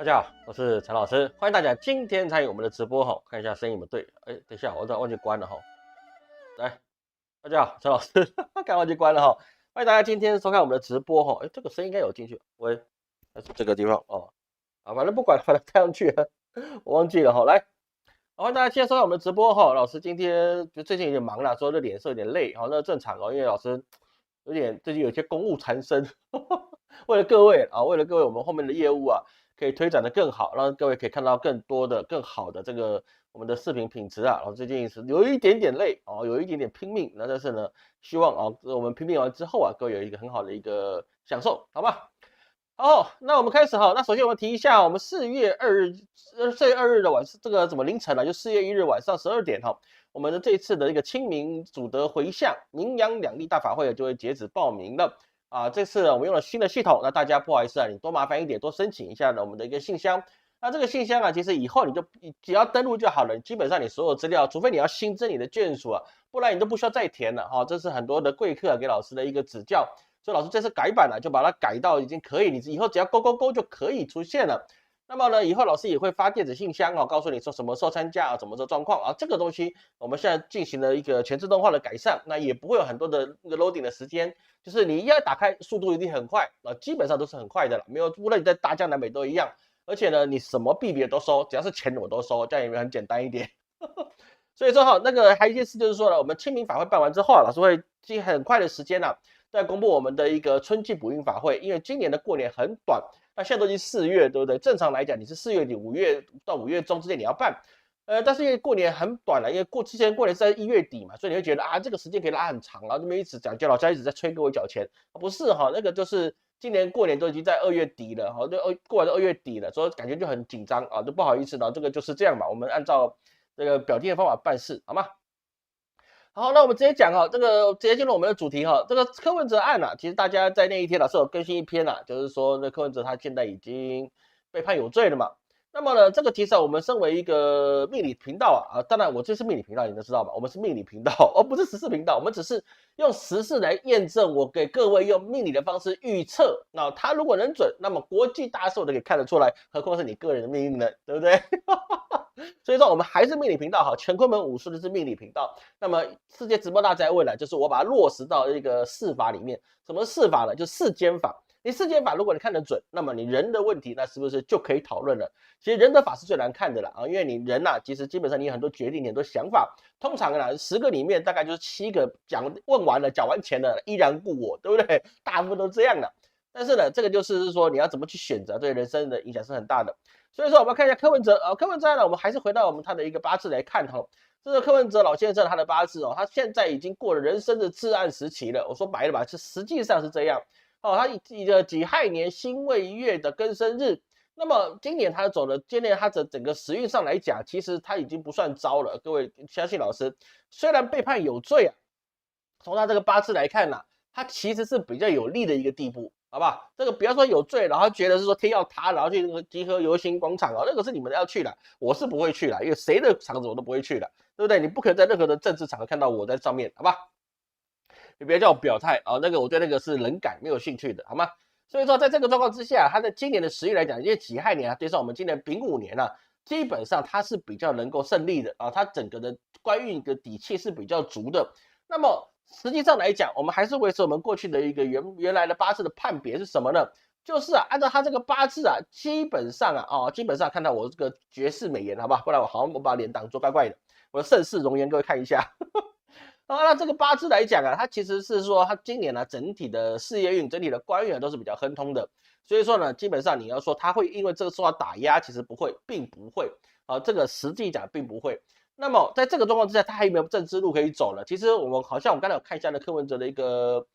大家好，我是陈老师，欢迎大家今天参与我们的直播哈，看一下声音有没有对。等一下，我忘记关了哈。来，大家好，陈老师，刚忘记关了哈。欢迎大家今天收看我们的直播哈。这个声音应该有进去。喂，还是这个地方哦。反正不管，反正带上去了，我忘记了哈。来，欢迎大家今天收看我们的直播哈。老师今天就最近有点忙了，所以脸色有点累，好，那正常哦，因为老师最近有些公务缠身，为了各位啊，为了各位我们后面的业务啊。可以推展的更好，让各位可以看到更多的、更好的这个我们的视频品质啊。然后最近是有一点点累哦，有一点点拼命，但是呢，希望啊，我们拼命完之后啊，各位有一个很好的一个享受，好吧？好，那我们开始哈。那首先我们提一下，我们4月2日的晚上，这个怎么凌晨呢？就4月1日晚上12点哈，我们的这一次的一个清明祖德回向名扬两地大法会就会截止报名了。这次我们用了新的系统，那大家不好意思啊，你多麻烦一点，多申请一下呢我们的一个信箱。那这个信箱啊，其实以后你只要登录就好了，基本上你所有资料，除非你要新增你的眷属啊，不然你都不需要再填了哈。这是很多的贵客给老师的一个指教，所以老师这次改版了，就把它改到已经可以，你以后只要勾勾勾就可以出现了。那么呢，以后老师也会发电子信箱告诉你说什么时候参加啊，怎么做状况啊，这个东西我们现在进行了一个全自动化的改善，那也不会有很多的那个 loading 的时间。就是你一要打开，速度一定很快基本上都是很快的了，没有，无论你在大江南北都一样。而且呢，你什么币别都收，只要是钱我都收，这样也很简单一点。所以说那个还有一件事就是说呢，我们清明法会办完之后老师会尽很快的时间再公布我们的一个春季补运法会，因为今年的过年很短，那现在都已经4月，对不对？正常来讲，你是4月底5月到5月中之间你要办。但是因为过年很短了，因为之前过年是在1月底嘛，所以你会觉得这个时间可以拉很长，然后这边一直讲，就老家一直在催各位缴钱，不是哈，那个就是今年过年都已经在2月底了，就过完2月底了，所以感觉就很紧张就不好意思这个就是这样嘛，我们按照这个表定的方法办事，好吗？好，那我们直接讲这个直接进入我们的主题这个柯文哲案其实大家在那一天老师有更新一篇就是说那柯文哲他现在已经被判有罪了嘛。那么呢，这个题材我们身为一个命理频道当然我这是命理频道，你都知道吧？我们是命理频道，而不是时事频道。我们只是用时事来验证我给各位用命理的方式预测。那他如果能准，那么国际大事都可以看得出来，何况是你个人的命运呢？对不对？所以说我们还是命理频道乾坤门武术的是命理频道。那么世界直播大赛未来就是我把它落实到一个四法里面。什么四法呢？就世间法。你世间法如果你看得准，那么你人的问题那是不是就可以讨论了？其实人的法是最难看的了因为你人其实基本上你有很多决定，你很多想法，通常10个里面大概就是7个问完了缴完钱了依然故我，对不对？大部分都这样的。但是呢，这个就是说你要怎么去选择，对人生的影响是很大的。所以说我们看一下柯文哲柯文哲呢，我们还是回到我们他的一个八字来看这个柯文哲老先生他的八字他现在已经过了人生的至暗时期了。我说白了吧，实际上是这样他一个己亥年辛未月的庚申日。那么今年他走了，今年他的整个时运上来讲，其实他已经不算糟了。各位相信老师，虽然被判有罪从他这个八字来看他其实是比较有利的一个地步。好不好？这个不要说有罪，然后觉得是说天要塌，然后去那个集合游行广场那个是你们要去的，我是不会去的，因为谁的场子我都不会去的，对不对？你不可能在任何的政治场合看到我在上面，好吧？你别叫我表态那个我对那个是冷感，没有兴趣的，好吗？所以说在这个状况之下，他在今年的时运来讲，因为己亥年对上我们今年丙午年基本上他是比较能够胜利的他整个的官运的底气是比较足的。那么实际上来讲，我们还是维持我们过去的一个原来的八字的判别是什么呢？就是按照他这个八字基本上基本上看到我这个绝世美颜，好吧？不然我把脸挡住怪怪的，我的盛世容颜各位看一下。那这个八字来讲它其实是说他今年整体的事业运、整体的官运都是比较亨通的。所以说呢，基本上你要说他会因为这个受到打压，其实不会，并不会这个实际讲并不会。那么在这个状况之下，他还有没有政治路可以走呢？其实我们好像我刚才有看一下柯文哲的一个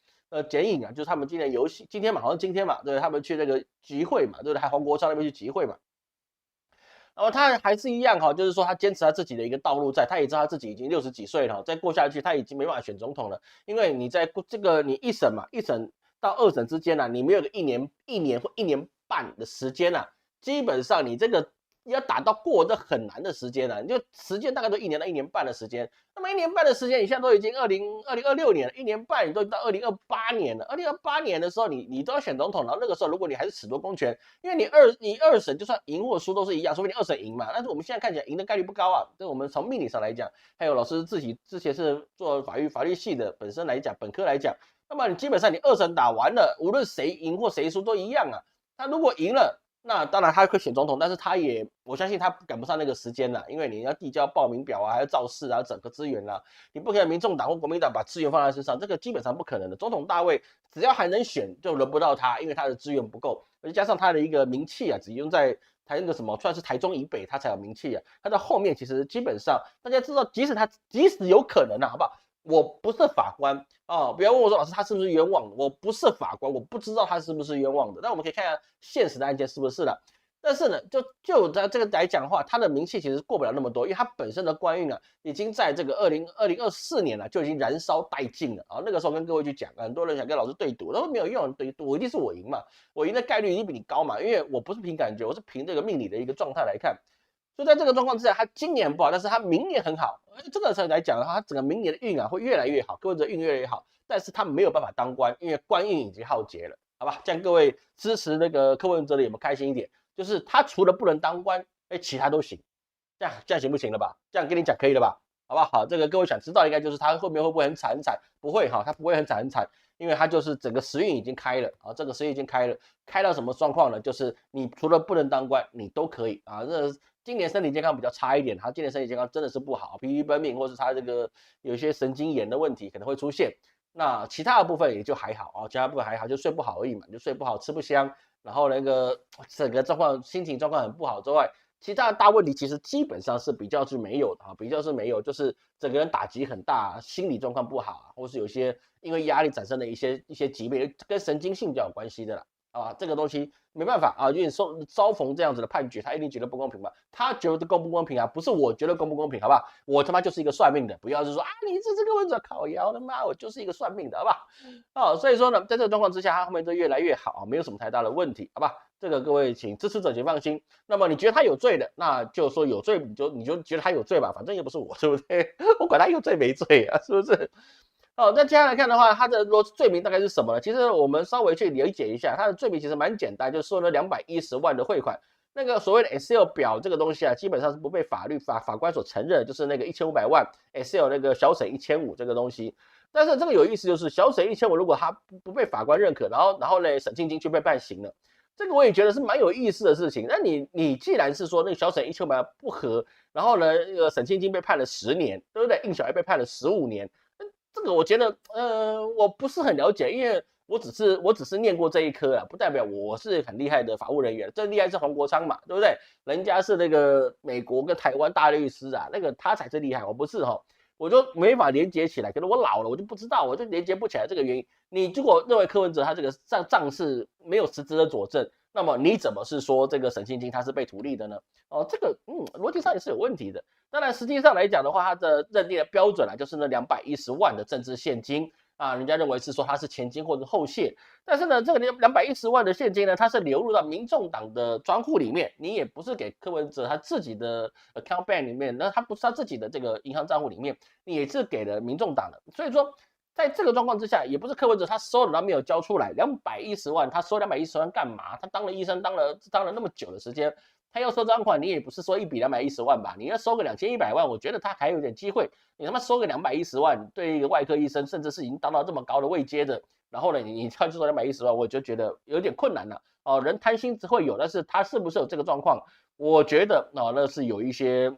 剪影就是他们今年游戏今天嘛，好像今天嘛，对，他们去那个集会嘛，对不对？还黄国昌那边去集会嘛。然后他还是一样就是说他坚持他自己的一个道路在，他也知道他自己已经60几岁了再过下去他已经没办法选总统了，因为你在这个你一审到2审之间你没有个一年或1年半的时间基本上你这个要打到过这很难的时间了，你就时间大概都1年到1年半的时间。那么1年半的时间，你现在都已经2026年了，1年半你都到2028年了。2028年的时候你都要选总统，然后那个时候如果你还是褫夺公权，因为你二审就算赢或输都是一样，除非你二审赢嘛。但是我们现在看起来赢的概率不高啊。这我们从命理上来讲，还有老师自己之前是做法律系的，本身来讲本科来讲，那么你基本上你二审打完了，无论谁赢或谁输都一样啊。他如果赢了，那当然他会选总统，但是我相信他赶不上那个时间了，因为你要递交报名表啊，还要造势啊，整个资源啊，你不可能民众党或国民党把资源放在身上，这个基本上不可能的。总统大位只要还能选，就轮不到他，因为他的资源不够，而且加上他的一个名气啊，只用在台那个什么，算是台中以北他才有名气啊，他在后面其实基本上大家知道，即使有可能啊，好不好？我不是法官啊，不要问我说老师他是不是冤枉的，我不是法官，我不知道他是不是冤枉的。那我们可以看看现实的案件是不是了。但是呢，就在这个来讲的话，他的名气其实过不了那么多，因为他本身的官运呢，已经在这个2024年了就已经燃烧殆尽了啊。那个时候跟各位去讲，很多人想跟老师对赌，他说没有用，对赌我一定是我赢嘛，我赢的概率一定比你高嘛，因为我不是凭感觉，我是凭这个命理的一个状态来看。所以在这个状况之下，他今年不好，但是他明年很好。这个时候来讲的话，他整个明年的运啊会越来越好，各位的运越来越好。但是他没有办法当官，因为官运已经耗竭了，好吧？这样各位支持那个柯文哲的有没有开心一点？就是他除了不能当官，其他都行。这样行不行了吧？这样跟你讲可以了吧？好不好？好，这个各位想知道应该就是他后面会不会很惨很惨？不会哈，他不会很惨很惨，因为他就是整个时运已经开了啊，这个时运已经开了，开到什么状况呢？就是你除了不能当官，你都可以啊。今年身体健康比较差一点，他今年身体健康真的是不好，疲于奔命，或是他这个有一些神经炎的问题可能会出现。那其他的部分也就还好啊，其他部分还好，就睡不好而已嘛，就睡不好，吃不香，然后那个整个状况心情状况很不好之外，其他的大问题其实基本上是比较是没有的啊，比较是没有，就是整个人打击很大，心理状况不好，或是有些因为压力产生的一些疾病，跟神经性比较有关系的啦。啊，这个东西没办法啊，因为遭逢这样子的判决，他一定觉得不公平嘛。他觉得公不公平啊？不是我觉得公不公平，好不好？我他妈就是一个算命的，不要是说啊，你这个问者靠腰，他妈我就是一个算命的，好不好？所以说呢，在这个状况之下，他后面就越来越好，没有什么太大的问题，好吧？这个各位请支持者请放心。那么你觉得他有罪的，那就说有罪，你就觉得他有罪吧，反正又不是我，对不对？我管他有罪没罪啊，是不是？那接下来看的话，他的罪名大概是什么呢？其实我们稍微去理解一下，他的罪名其实蛮简单，就是收了210万的汇款。那个所谓的 Excel 表这个东西啊，基本上是不被法官所承认，就是那个1500万 Excel 那个小审1500这个东西。但是这个有意思，就是小审1500，如果他不被法官认可，然后呢沈庆金却被判刑了，这个我也觉得是蛮有意思的事情。那你既然是说那个小审1500万不合，然后呢那个沈庆金被判了10年，对不对？应小孩被判了15年。这个我觉得，我不是很了解，因为我只是念过这一科啊，不代表我是很厉害的法务人员。最厉害是黄国昌嘛，对不对？人家是那个美国跟台湾大律师啊，那个他才是厉害，我不是哈，我就没法连接起来。可能我老了，我就不知道，我就连接不起来这个原因。你如果认为柯文哲他这个账是没有实质的佐证，那么你怎么是说这个沈庆金他是被图利的呢？这个逻辑上也是有问题的。当然，实际上来讲的话，他的认定的标准啊，就是那210万的政治现金啊，人家认为是说它是前金或者后谢。但是呢，这个210万的现金呢，它是流入到民众党的专户里面，你也不是给柯文哲他自己的 account bank 里面，那他不是他自己的这个银行账户里面，你也是给了民众党的。所以说，在这个状况之下，也不是柯文哲他收了他没有交出来210万，他收210万干嘛？他当了医生当了那么久的时间。他要收赃款，你也不是说一笔210万吧？你要收个2100万，我觉得他还有点机会。你他妈收个210万，对一个外科医生，甚至是已经当到这么高的位阶的，然后呢，你突然就说210万，我就觉得有点困难了。人贪心只会有，但是他是不是有这个状况？我觉得那是有一些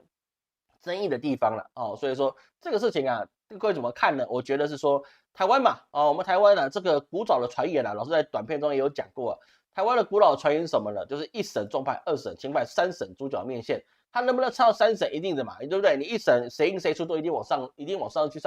争议的地方了。所以说这个事情啊，各位怎么看呢？我觉得是说台湾嘛，我们台湾呢这个古早的传言啊，老师在短片中也有讲过。台湾的古老传言是什么呢？就是一审重判，二审轻判，三审猪脚面线。他能不能唱三审一定的嘛，对不对？你一审谁赢谁输都一定往上去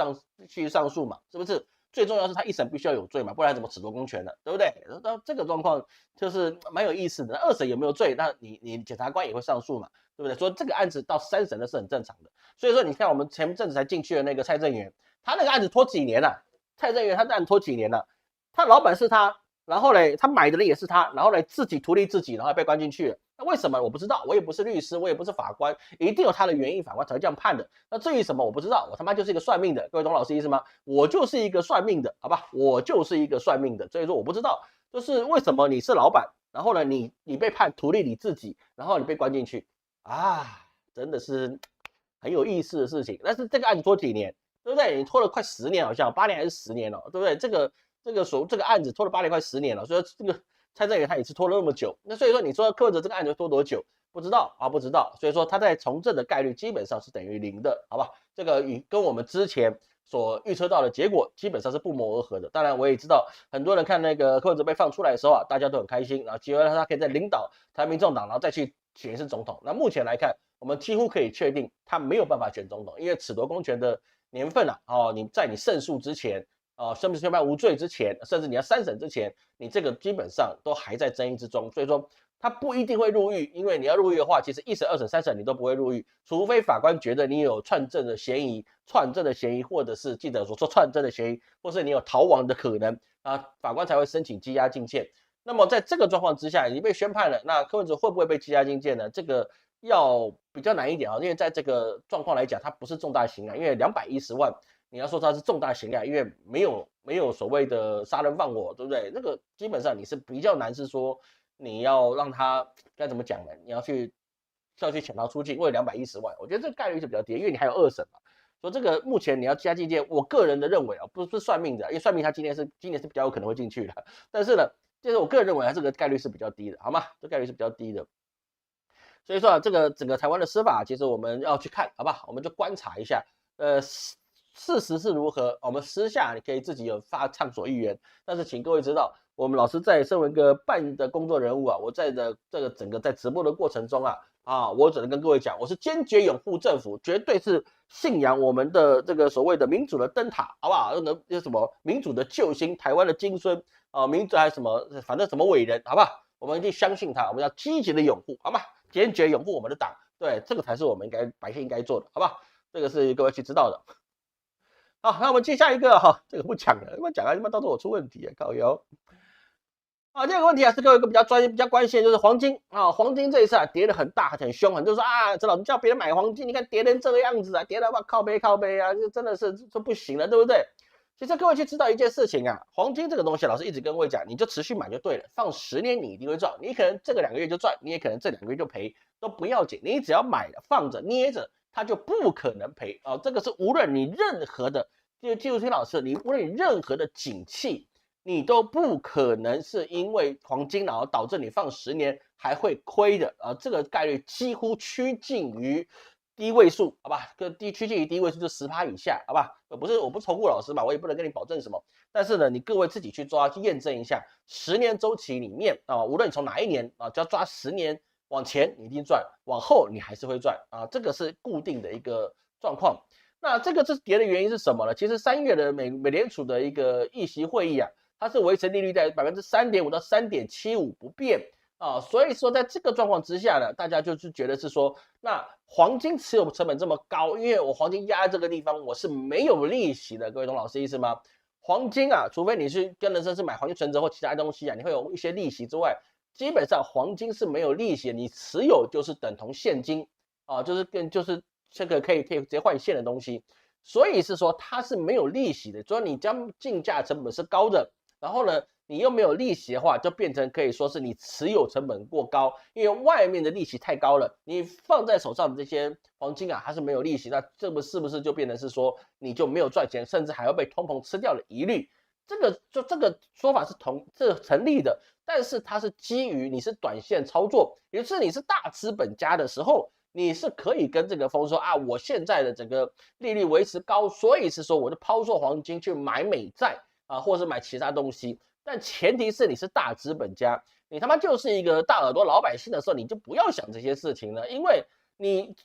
上诉嘛，是不是？最重要是他一审必须要有罪嘛，不然怎么褫夺公权呢？对不对？那这个状况就是蛮有意思的。二审有没有罪？那你检察官也会上诉嘛，对不对？所以这个案子到三审的是很正常的。所以说你看我们前阵子才进去的那个蔡正元，他那个案子拖几年了？蔡正元他这案拖几年了？他老板是他。然后呢，他买的人也是他，然后呢自己图利自己，然后被关进去了。那为什么我不知道？我也不是律师，我也不是法官，一定有他的原因，法官才会这样判的。那至于什么我不知道，我他妈就是一个算命的，各位懂老师意思吗？我就是一个算命的，好吧？我就是一个算命的，所以说我不知道，就是为什么你是老板，然后呢你被判图利你自己，然后你被关进去啊，真的是很有意思的事情。但是这个案子拖几年，对不对？你拖了快10年，好像8年还是10年了，对不对？这个案子拖了8年快10年了，所以这个蔡正元他也是拖了那么久。那所以说你说柯文哲这个案子拖多久？不知道啊，不知道。所以说他在从政的概率基本上是等于0的，好吧？这个跟我们之前所预测到的结果基本上是不谋而合的。当然我也知道很多人看那个柯文哲被放出来的时候啊，大家都很开心，然后结果他可以再领导台湾民众党，然后再去选一次总统。那目前来看，我们几乎可以确定他没有办法选总统，因为褫夺公权的年份啊，你在你胜诉之前。宣判无罪之前，甚至你要3审之前，你这个基本上都还在争议之中，所以说他不一定会入狱，因为你要入狱的话，其实1审、2审、3审你都不会入狱，除非法官觉得你有串证的嫌疑，或者是记者所说串证的嫌疑，或是你有逃亡的可能啊，法官才会申请羁押禁见。那么在这个状况之下，已经被宣判了，那柯文哲会不会被羁押禁见呢？这个要比较难一点啊，因为在这个状况来讲，它不是重大刑案，因为210万。你要说它是重大刑案，因为没有所谓的杀人放火，对不对？那个基本上你是比较难，是说你要让他该怎么讲呢？你要去潜逃出境，为了210万，我觉得这个概率是比较低，因为你还有2审嘛。所以这个目前你要加进去，我个人的认为啊，不是算命的，因为算命他今年是比较有可能会进去的，但是呢，就是我个人认为这个概率是比较低的，好吗？这概率是比较低的。所以说这个整个台湾的司法，其实我们要去看，好吧？我们就观察一下，事实是如何，我们私下你可以自己有畅所欲言，但是请各位知道，我们老师在身为一个半的工作人物啊，我在这个整个在直播的过程中我只能跟各位讲，我是坚决拥护政府，绝对是信仰我们的这个所谓的民主的灯塔，好不好？有什么民主的救星，台湾的金孙民主还是什么，反正什么伟人，好不好？我们一定相信他，我们要积极的拥护，好吗？坚决拥护我们的党，对，这个才是我们百姓应该做的，好不好？这个是各位去知道的。好，那我们接下一个这个不讲了，因为讲了他妈到时候我出问题靠腰。第二个问题是各位一个比较专业、比较关心的就是黄金黄金这一次跌得很大、很凶，很多人说陈老师叫别人买黄金，你看跌成这个样子跌到靠背这真的是不行了，对不对？其实各位去知道一件事情黄金这个东西，老师一直跟各位讲，你就持续买就对了，放10年你一定会赚，你可能这个2个月就赚，你也可能这2个月就赔，都不要紧，你只要买了放着捏着。它就不可能赔这个是无论你任何的，就记住听老师，你无论你任何的景气，你都不可能是因为黄金然后导致你放10年还会亏的这个概率几乎趋近于低位数，好吧？趋近于低位数就10%以下，好吧？我不是投顾老师嘛，我也不能跟你保证什么，但是呢，你各位自己去验证一下，10年周期里面无论你从哪一年只要抓10年。往前你一定赚，往后你还是会赚这个是固定的一个状况。那这跌的原因是什么呢？其实3月的美联储的一个议息会议它是维持利率在3.5%到3.75%不变所以说在这个状况之下呢，大家就是觉得是说，那黄金持有成本这么高，因为我黄金压在这个地方，我是没有利息的，各位懂老师意思吗？黄金除非你是跟人生是买黄金存折或其他东西你会有一些利息之外。基本上黄金是没有利息的，你持有就是等同现金就是这个可以直接换现的东西，所以是说它是没有利息的，所以你将竞价成本是高的，然后呢你又没有利息的话，就变成可以说是你持有成本过高，因为外面的利息太高了，你放在手上的这些黄金它是没有利息，那这是不是就变成是说你就没有赚钱，甚至还要被通膨吃掉的疑虑？这个说法是成立的。但是它是基于你是短线操作，也就是你是大资本家的时候，你是可以跟这个风说我现在的整个利率维持高，所以是说我就抛售黄金去买美债或者是买其他东西。但前提是你是大资本家，你他妈就是一个大耳朵老百姓的时候，你就不要想这些事情了，因为你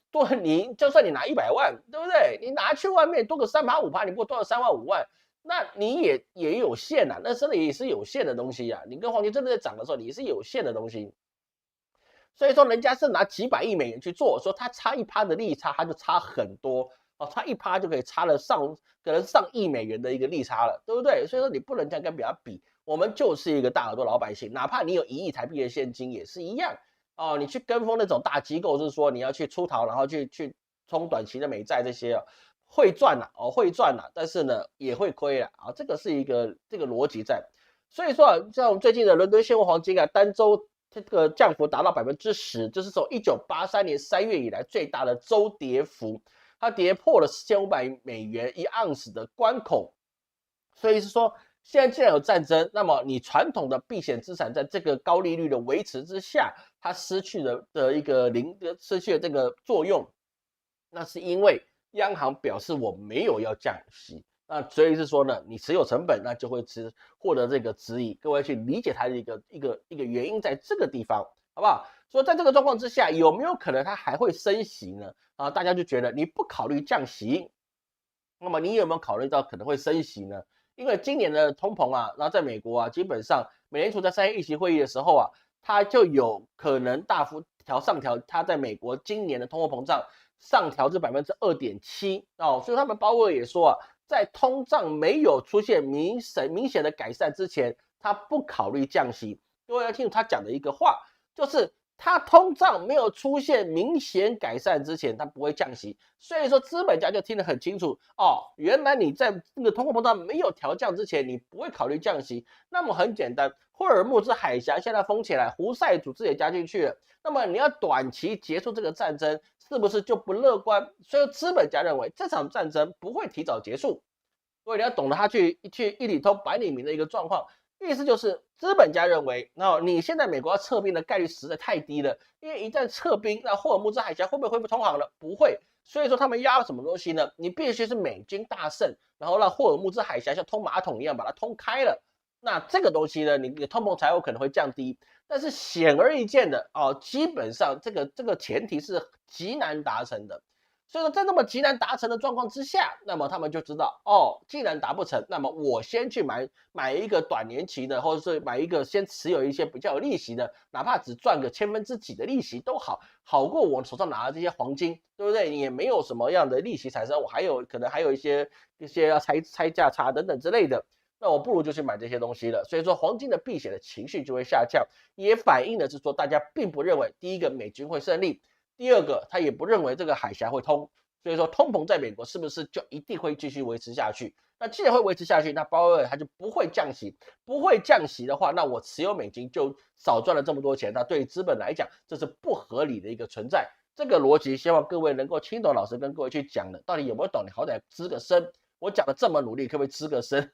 就算你拿100万，对不对？你拿去外面多个3%5%，你不过多了3万5万。那你也有限那真的也是有限的东西你跟黄金真的在涨的时候，你是有限的东西。所以说人家是拿几百亿美元去做，说他差1%的利差，他就差很多差1%就可以差了可能上亿美元的一个利差了，对不对？所以说你不能这样跟别人比。我们就是一个大耳朵老百姓，哪怕你有1亿台币的现金也是一样哦。你去跟风那种大机构，就是说你要去出逃，然后去冲短期的美债这些哦，会赚啦哦，会赚啦，但是呢也会亏啦啊，这个是一个这个逻辑在。所以说啊，像我们最近的伦敦现货黄金啊，单周这个降幅达到10%，这是从1983年3月以来最大的周跌幅，它跌破了4500美元1盎司的关口。所以是说，现在既然有战争，那么你传统的避险资产在这个高利率的维持之下，它失去了失去了这个作用，那是因为央行表示我没有要降息。那所以是说呢，你持有成本，那就会获得这个指引。各位去理解它的一个原因在这个地方，好不好？所以在这个状况之下，有没有可能它还会升息呢？啊，大家就觉得你不考虑降息，那么你有没有考虑到可能会升息呢？因为今年的通膨啊，然后在美国啊，基本上美联储在3月议息会议的时候啊，它就有可能大幅上调它在美国今年的通货膨胀上调至2.7%哦，所以他们鲍威尔也说啊，在通胀没有出现明显的改善之前，他不考虑降息。各位要清楚他讲的一个话，就是它通胀没有出现明显改善之前，它不会降息。所以说资本家就听得很清楚哦，原来你在那个通货膨胀没有调降之前，你不会考虑降息。那么很简单，霍尔木兹海峡现在封起来，胡塞组织也加进去了。那么你要短期结束这个战争，是不是就不乐观？所以资本家认为这场战争不会提早结束。所以你要懂得他去一里通百里明的一个状况。意思就是资本家认为，那你现在美国要撤兵的概率实在太低了，因为一旦撤兵，那霍尔木兹海峡会不会恢复通航了？不会。所以说他们压了什么东西呢？你必须是美军大胜，然后让霍尔木兹海峡像通马桶一样把它通开了。那这个东西呢，你通膨才有可能会降低。但是显而易见的哦，基本上这个前提是极难达成的。所以说，在那么极难达成的状况之下，那么他们就知道，哦，既然达不成，那么我先去买一个短年期的，或者是买一个先持有一些比较有利息的，哪怕只赚个千分之几的利息都好，好过我手上拿的这些黄金，对不对？也没有什么样的利息产生，我可能还有一些要拆价差等等之类的，那我不如就去买这些东西了。所以说，黄金的避险的情绪就会下降，也反映的是说，大家并不认为第一个美军会胜利。第二个，他也不认为这个海峡会通，所以说通膨在美国是不是就一定会继续维持下去？那既然会维持下去，那鲍威尔他就不会降息，不会降息的话，那我持有美金就少赚了这么多钱，那对资本来讲，这是不合理的一个存在。这个逻辑，希望各位能够听懂老师跟各位去讲的，到底有没有懂？你好歹吱个声，我讲的这么努力，可不可以吱个声？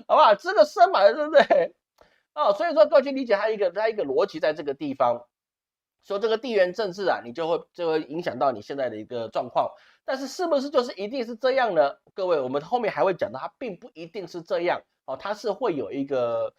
好不好？吱个声嘛，对不对？哦，所以说各位去理解它一个逻辑在这个地方。说这个地缘政治啊，你就会影响到你现在的一个状况，但是是不是就是一定是这样呢？各位，我们后面还会讲到，它并不一定是这样哦，它是会有一个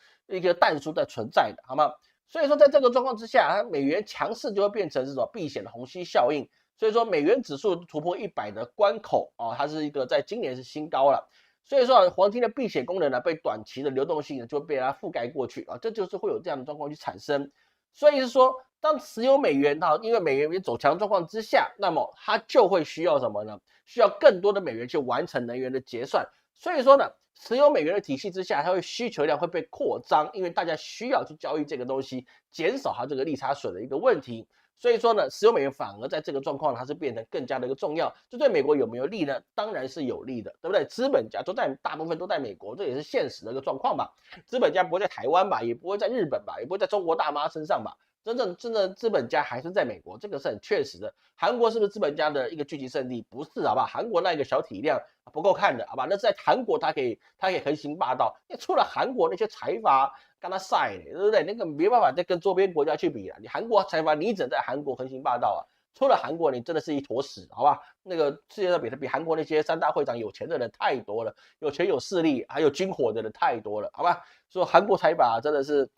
但书在存在的，好吗？所以说在这个状况之下，它美元强势就会变成这种避险的虹吸效应，所以说美元指数突破100的关口哦，它是一个在今年是新高了。所以说黄金的避险功能呢，被短期的流动性呢就被它覆盖过去啊，这就是会有这样的状况去产生。所以是说，当持有美元因为美元走强状况之下，那么它就会需要什么呢？需要更多的美元去完成能源的结算。所以说呢，持有美元的体系之下，它会需求量会被扩张，因为大家需要去交易这个东西，减少它这个利差损的一个问题。所以说呢，持有美元反而在这个状况，它是变得更加的一个重要。这对美国有没有利呢？当然是有利的，对不对？资本家大部分都在美国，这也是现实的一个状况吧。资本家不会在台湾吧，也不会在日本吧，也不会在中国大妈身上吧。真正资本家还是在美国，这个是很确实的。韩国是不是资本家的一个聚集胜地？不是，好吧？韩国那个小体量不够看的，好吧？那是在韩国，它可以横行霸道。因为除了韩国那些财阀跟他晒，对不对？那个没办法再跟周边国家去比了。你韩国财阀，你只能在韩国横行霸道啊。除了韩国，你真的是一坨屎，好吧？那个世界上比韩国那些三大会长有钱的人太多了，有权有势力还有军火的人太多了，好吧？所以韩国财阀真的是。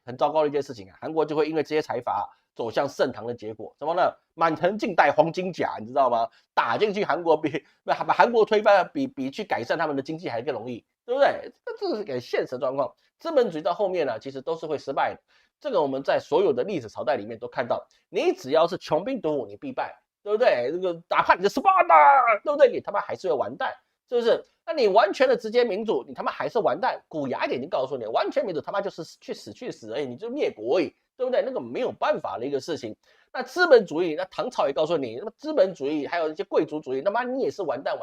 很糟糕的一件事情啊！韩国就会因为这些财阀走向盛唐的结果，什么呢？满城尽带黄金甲，你知道吗？打进去韩国把韩国推翻，比去改善他们的经济还更容易，对不对？这是很现实状况。资本主义到后面呢，其实都是会失败的。这个我们在所有的历史朝代里面都看到，你只要是穷兵黩武，你必败，对不对？这个哪怕你是斯巴达，对不对？你他妈还是会完蛋。是不是？那你完全的直接民主，你他妈还是完蛋。古雅一点就告诉你，完全民主他妈就是去死而已，你就灭国而已，对不对？那个没有办法的一个事情。那资本主义，那唐朝也告诉你，那么资本主义还有一些贵族主义，他妈你也是完蛋，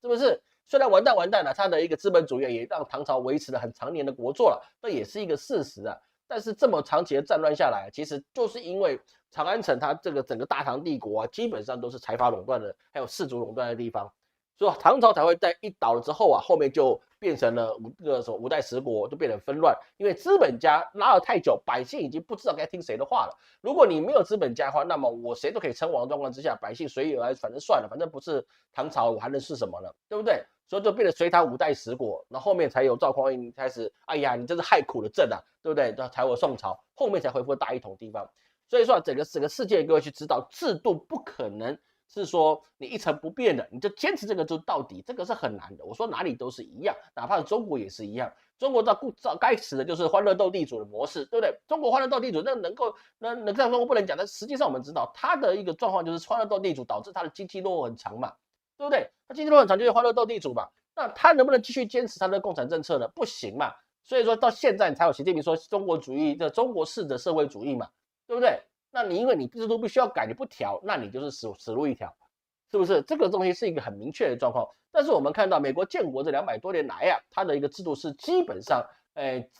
是不是？虽然完蛋了，他的一个资本主义也让唐朝维持了很长年的国祚了，这也是一个事实啊。但是这么长期的战乱下来，其实就是因为长安城它这个整个大唐帝国啊，基本上都是财阀垄断的，还有士族垄断的地方。所以唐朝才会在一倒了之后啊，后面就变成了五代十国，就变成纷乱。因为资本家拉了太久，百姓已经不知道该听谁的话了。如果你没有资本家的话，那么我谁都可以称王的状况之下，百姓随意而来，反正算了，反正不是唐朝，我还能是什么呢？对不对？所以就变成隋唐五代十国，那后面才有赵匡胤开始，哎呀，你真是害苦了朕啊，对不对？才有宋朝，后面才恢复大一统地方。所以说，整个世界各位去知道，制度不可能是说你一成不变的，你就坚持这个就到底，这个是很难的。我说哪里都是一样，哪怕是中国也是一样。中国该死的就是欢乐斗地主的模式，对不对？中国欢乐斗地主那能这样说不能讲，但实际上我们知道它的一个状况就是欢乐斗地主导致它的经济落后很长嘛，对不对？它经济落后很长就是欢乐斗地主嘛。那他能不能继续坚持他的共产政策呢？不行嘛。所以说到现在才有习近平说中国主义的中国式的社会主义嘛，对不对？那你因为你制度必须要改，你不调，那你就是死路一条，是不是？这个东西是一个很明确的状况。但是我们看到美国建国这200多年来啊，它的一个制度是基本上，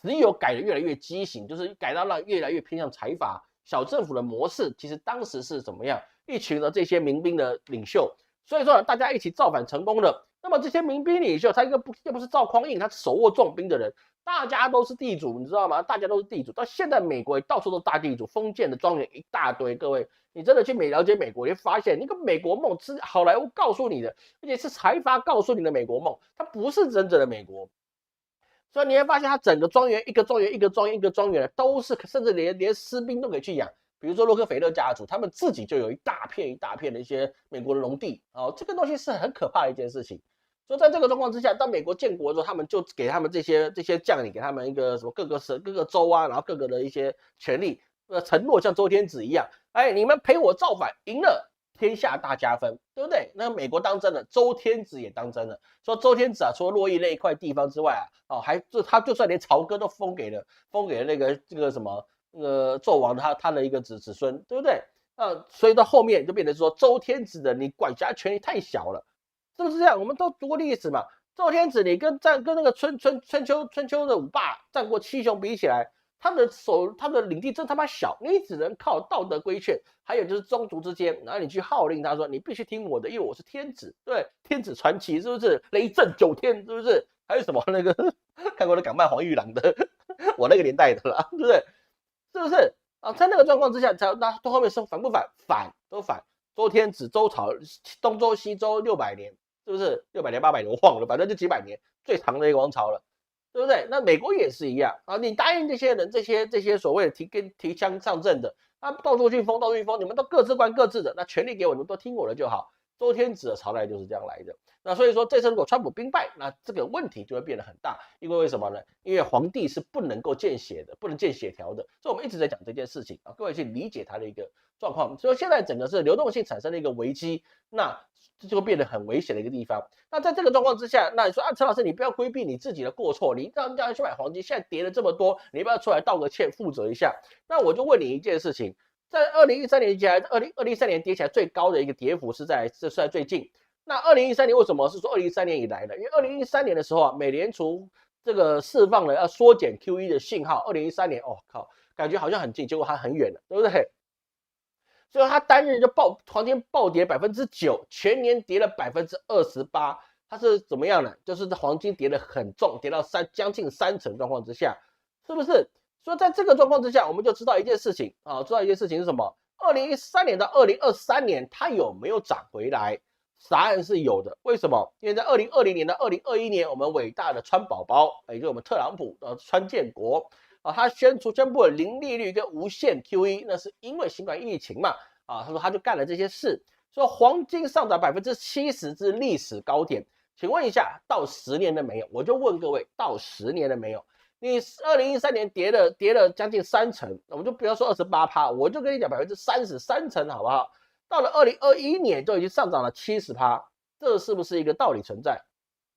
只有改的越来越畸形，就是改到让越来越偏向财阀小政府的模式。其实当时是怎么样？一群的这些民兵的领袖，所以说呢，大家一起造反成功了。那么这些民兵领袖，他又不是赵匡胤，他手握重兵的人，大家都是地主，你知道吗？大家都是地主。到现在美国到处都大地主，封建的庄园一大堆。各位，你真的去了解美国，你会发现那个美国梦是好莱坞告诉你的，而且是财阀告诉你的美国梦，它不是真正的美国。所以你会发现，它整个庄园一个庄园一个庄园一个庄园都是，甚至连士兵都可以去养。比如说洛克菲勒家族，他们自己就有一大片的一些美国的农地哦，这个东西是很可怕的一件事情。所以在这个状况之下，当美国建国之后，他们就给他们这些将领，给他们一个什么各个州啊，然后各个的一些权利，承诺像周天子一样，哎，你们陪我造反，赢了天下大加分，对不对？那美国当真了，周天子也当真了。说周天子啊，除了洛邑那一块地方之外啊，他就算连朝歌都封给了那个这个什么纣王他的一个子孙，对不对？所以到后面就变成说周天子的你管辖权力太小了，是不是这样？我们都读过历史嘛。周天子你跟那个春秋的五霸战国七雄比起来，他的领地真他妈小，你只能靠道德规劝，还有就是宗族之间，然后你去号令他说你必须听我的，因为我是天子，对，天子传奇是不是？雷震九天是不是？还有什么那个看过的港漫黄玉郎的，我那个年代的啦，对不对？是不是啊？在那个状况之下，才那到后面是反不反？都反。周天子、周朝、东周、西周600年，是不是600年、800年？我忘了，反正就几百年，最长的一个王朝了，对不对？那美国也是一样啊，你答应这些人，这些所谓的提枪上阵的，到处去封，你们都各自管各自的，那权力给我，你们都听我的就好。周天子的朝代就是这样来的。那所以说，这次如果川普兵败，那这个问题就会变得很大。因为为什么呢？因为皇帝是不能够见血的，不能见血条的。所以我们一直在讲这件事情啊，各位去理解它的一个状况。所以现在整个是流动性产生了一个危机，那这就会变得很危险的一个地方。那在这个状况之下，那你说陈老师，你不要规避你自己的过错，你让人家去买黄金，现在跌了这么多，你要不要出来道个歉，负责一下？那我就问你一件事情。在2013年起来，2013年跌起来最高的一个跌幅是在最近。那2013年为什么是说2013年以来呢？因为2013年的时候啊，美联储这个释放了要缩减 QE 的信号。2013年，哦靠，感觉好像很近，结果它很远了，对不对？所以它单日就黄金暴跌9%，全年跌了28%。它是怎么样呢？就是黄金跌得很重，跌到将近30%状况之下，是不是？所以在这个状况之下，我们就知道一件事情啊，知道一件事情是什么？2013年到2023年，它有没有涨回来？答案是有的。为什么？因为在2020年到2021年，我们伟大的川宝宝，也就是我们特朗普川建国啊，他宣布了零利率跟无限 QE， 那是因为新冠疫情嘛啊，他说他就干了这些事，说黄金上涨70%至历史高点。请问一下，到10年了没有？我就问各位，到10年了没有？你2013年跌了将近30%，我们就不要说28%，我就跟你讲33%好不好？到了2021年就已经上涨了70%，这是不是一个道理存在？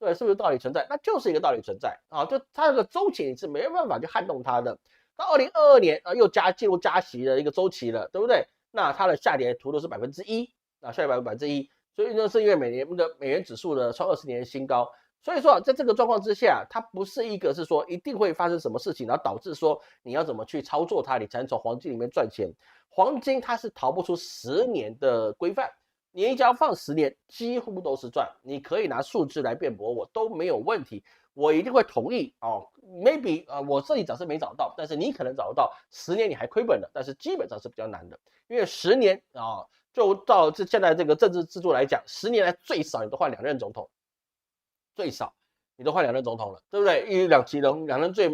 对，是不是道理存在？那就是一个道理存在啊，就它这个周期你是没办法去撼动它的。到2022年啊，又进入加息的一个周期了，对不对？那它的下跌幅度是1%，啊，下跌1%，所以呢，是因为美元指数的创20年的新高。所以说啊，在这个状况之下，它不是一个是说一定会发生什么事情，然后导致说你要怎么去操作它，你才能从黄金里面赚钱。黄金它是逃不出10年的规范，你只要放10年，几乎都是赚。你可以拿数字来辩驳我都没有问题，我一定会同意哦。maybe 我这里暂时没找到，但是你可能找得到，10年你还亏本的，但是基本上是比较难的，因为10年啊，就到现在这个政治制度来讲，10年来最少你都换2任总统。最少你都换2任总统了，对不对？两任最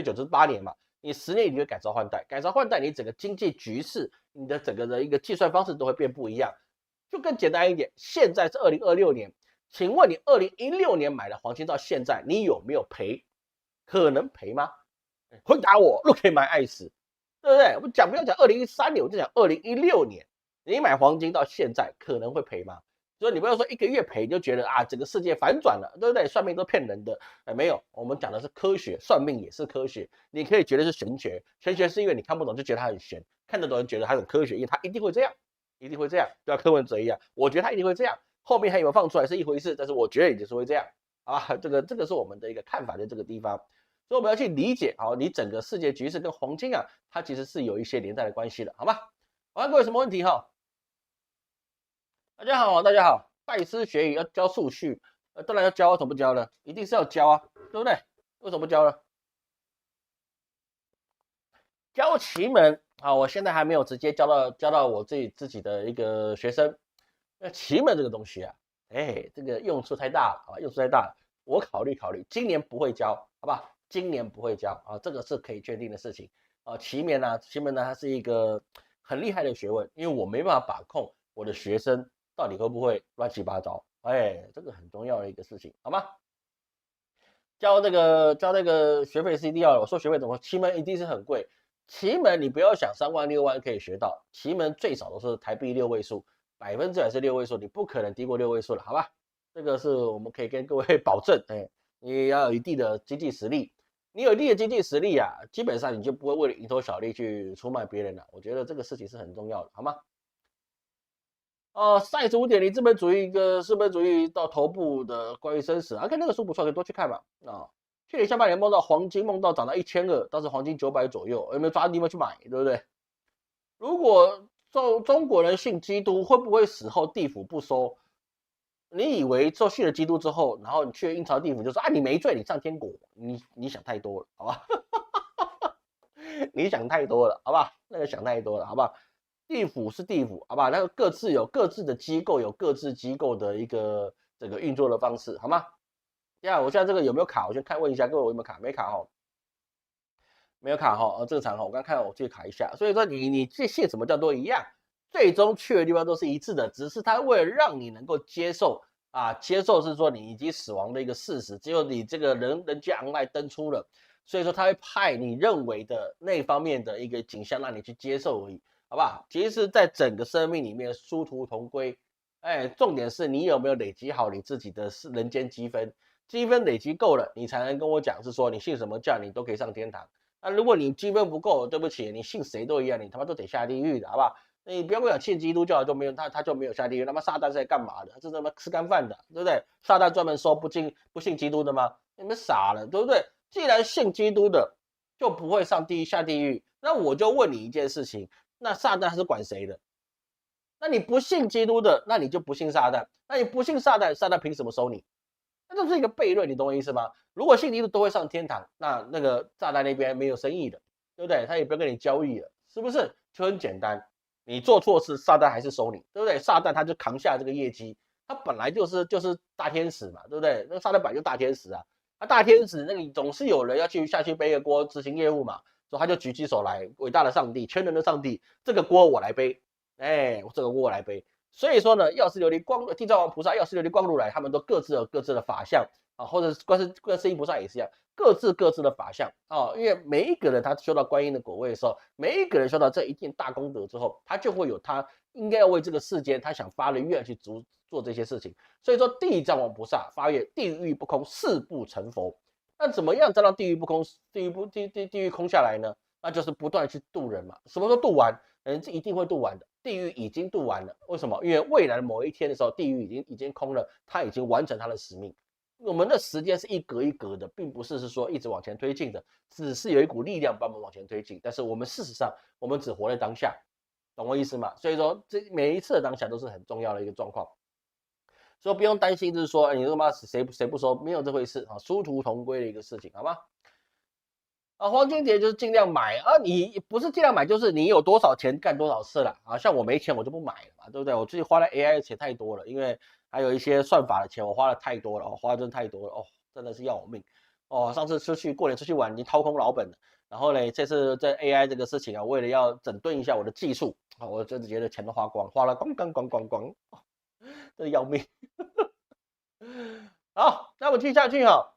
久就是8年嘛，你10年你就改朝换代，改朝换代，你整个经济局势，你的整个的一个计算方式都会变不一样。就更简单一点，现在是2026年，请问你2016年买的黄金到现在，你有没有赔？可能赔吗？回答我 ，Look at my eyes，对不对？我不要讲2013年，我就讲2016年，你买黄金到现在可能会赔吗？所以你不要说1个月赔就觉得啊，整个世界反转了，对不对？算命都骗人的，没有，我们讲的是科学，算命也是科学。你可以觉得是玄学，玄学是因为你看不懂就觉得它很玄，看得懂人觉得它很科学，因为它一定会这样，一定会这样，就像柯文哲一样，我觉得他一定会这样，后面还有没有放出来是一回事，但是我觉得也就是会这样啊，这个是我们的一个看法，在这个地方。所以我们要去理解啊，你整个世界局势跟黄金啊，它其实是有一些连带的关系的，好吗？我看各位有什么问题哈？大家好，大家好，拜师学艺要教数序，当然要教啊，怎么不教呢？一定是要教啊，对不对？为什么不教呢？教奇门啊，我现在还没有直接教到我自己的一个学生。那奇门这个东西啊，这个用处太大了啊，用处太大了。我考虑，今年不会教，好吧？今年不会教啊，这个是可以确定的事情啊。奇门呢，它是一个很厉害的学问，因为我没办法把控我的学生到底会不会乱七八糟，这个很重要的一个事情，好吗？教那个学费是一定要的，我说学费怎么？奇门一定是很贵，奇门你不要想3万6万可以学到，奇门最少都是台币6位数，100%还是6位数，你不可能低过6位数了，好吧？这个是我们可以跟各位保证，你要有一定的经济实力，你有一定的经济实力啊，基本上你就不会为了蝇头小利去出卖别人了，我觉得这个事情是很重要的，好吗？赛5.0资本主义资本主义到头部的关于生死啊，看那个书不错，可以多去看嘛。去年下半年梦到黄金，梦到涨到1200，当时黄金900左右，有没有抓地方去买，对不对？如果中国人信基督，会不会死后地府不收？你以为信了基督之后，然后你去阴曹地府就说啊你没罪，你上天国，你想太多了，好吧？你想太多了，好吧？那个想太多了，好不好？地府是地府，好吧？那个各自有各自的机构，有各自机构的一个这个运作的方式，好吗？我现在这个有没有卡？我先问一下各位有没有卡？没卡哈，没有卡哈，正常哈。我刚看我去卡一下，所以说你这信什么叫都一样，最终去的地方都是一致的，只是他为了让你能够接受接受是说你已经死亡的一个事实，只有你这个人家online登出了，所以说他会派你认为的那方面的一个景象让你去接受而已。好不好？其实，在整个生命里面殊途同归，重点是你有没有累积好你自己的人间积分，积分累积够了，你才能跟我讲是说你信什么教你都可以上天堂。那如果你积分不够，对不起，你信谁都一样，你他妈都得下地狱的，好不好？你不要跟我讲信基督教就没有他就没有下地狱，他妈撒旦是在干嘛的？他是他妈吃干饭的，对不对？撒旦专门收不信基督的吗？你们傻了，对不对？既然信基督的就不会下地狱，那我就问你一件事情。那撒旦是管谁的？那你不信基督的，那你就不信撒旦。那你不信撒旦，撒旦凭什么收你？那这是一个悖论，你懂我意思吗？如果信基督都会上天堂，那个撒旦那边没有生意的，对不对？他也不要跟你交易了，是不是？就很简单，你做错事，撒旦还是收你，对不对？撒旦他就扛下这个业绩，他本来就是大天使嘛，对不对？那撒旦本来就大天使啊，大天使那个总是有人要下去背个锅执行业务嘛。所以他就举起手来，伟大的上帝，全能的上帝，这个锅我来背，这个锅我来背。所以说呢，药师琉璃光地藏王菩萨、药师琉璃光如来，他们都各自有各自的法相啊，或者是观世音菩萨也是一样，各自各自的法相啊。因为每一个人他修到观音的果位的时候，每一个人修到这一件大功德之后，他就会有他应该要为这个世间他想发的愿去做这些事情。所以说，地藏王菩萨发愿地狱不空，誓不成佛。那怎么样才让地狱不空，地狱空下来呢？那就是不断去渡人嘛。什么时候渡完？人是一定会渡完的。地狱已经渡完了，为什么？因为未来的某一天的时候，地狱已经空了，它已经完成它的使命。我们的时间是一格一格的，并不是说一直往前推进的，只是有一股力量把我们往前推进。但是我们事实上，我们只活在当下，懂我意思吗？所以说，这每一次的当下都是很重要的一个状况。所以不用担心，就是说你他妈谁不收，没有这回事啊，殊途同归的一个事情，好吗？啊，黄金碟就是尽量买啊，你不是尽量买，就是你有多少钱干多少事了啊。像我没钱我就不买了嘛，对不对？我自己花了 AI 的钱太多了，因为还有一些算法的钱我花了太多了，花的真的太多了哦，真的是要我命哦。上次过年出去玩已经掏空老本了，然后呢，这次在 AI 这个事情啊，为了要整顿一下我的技术啊，我真的觉得钱都花光，花了光，真的要命。好，那我们继续下去哈。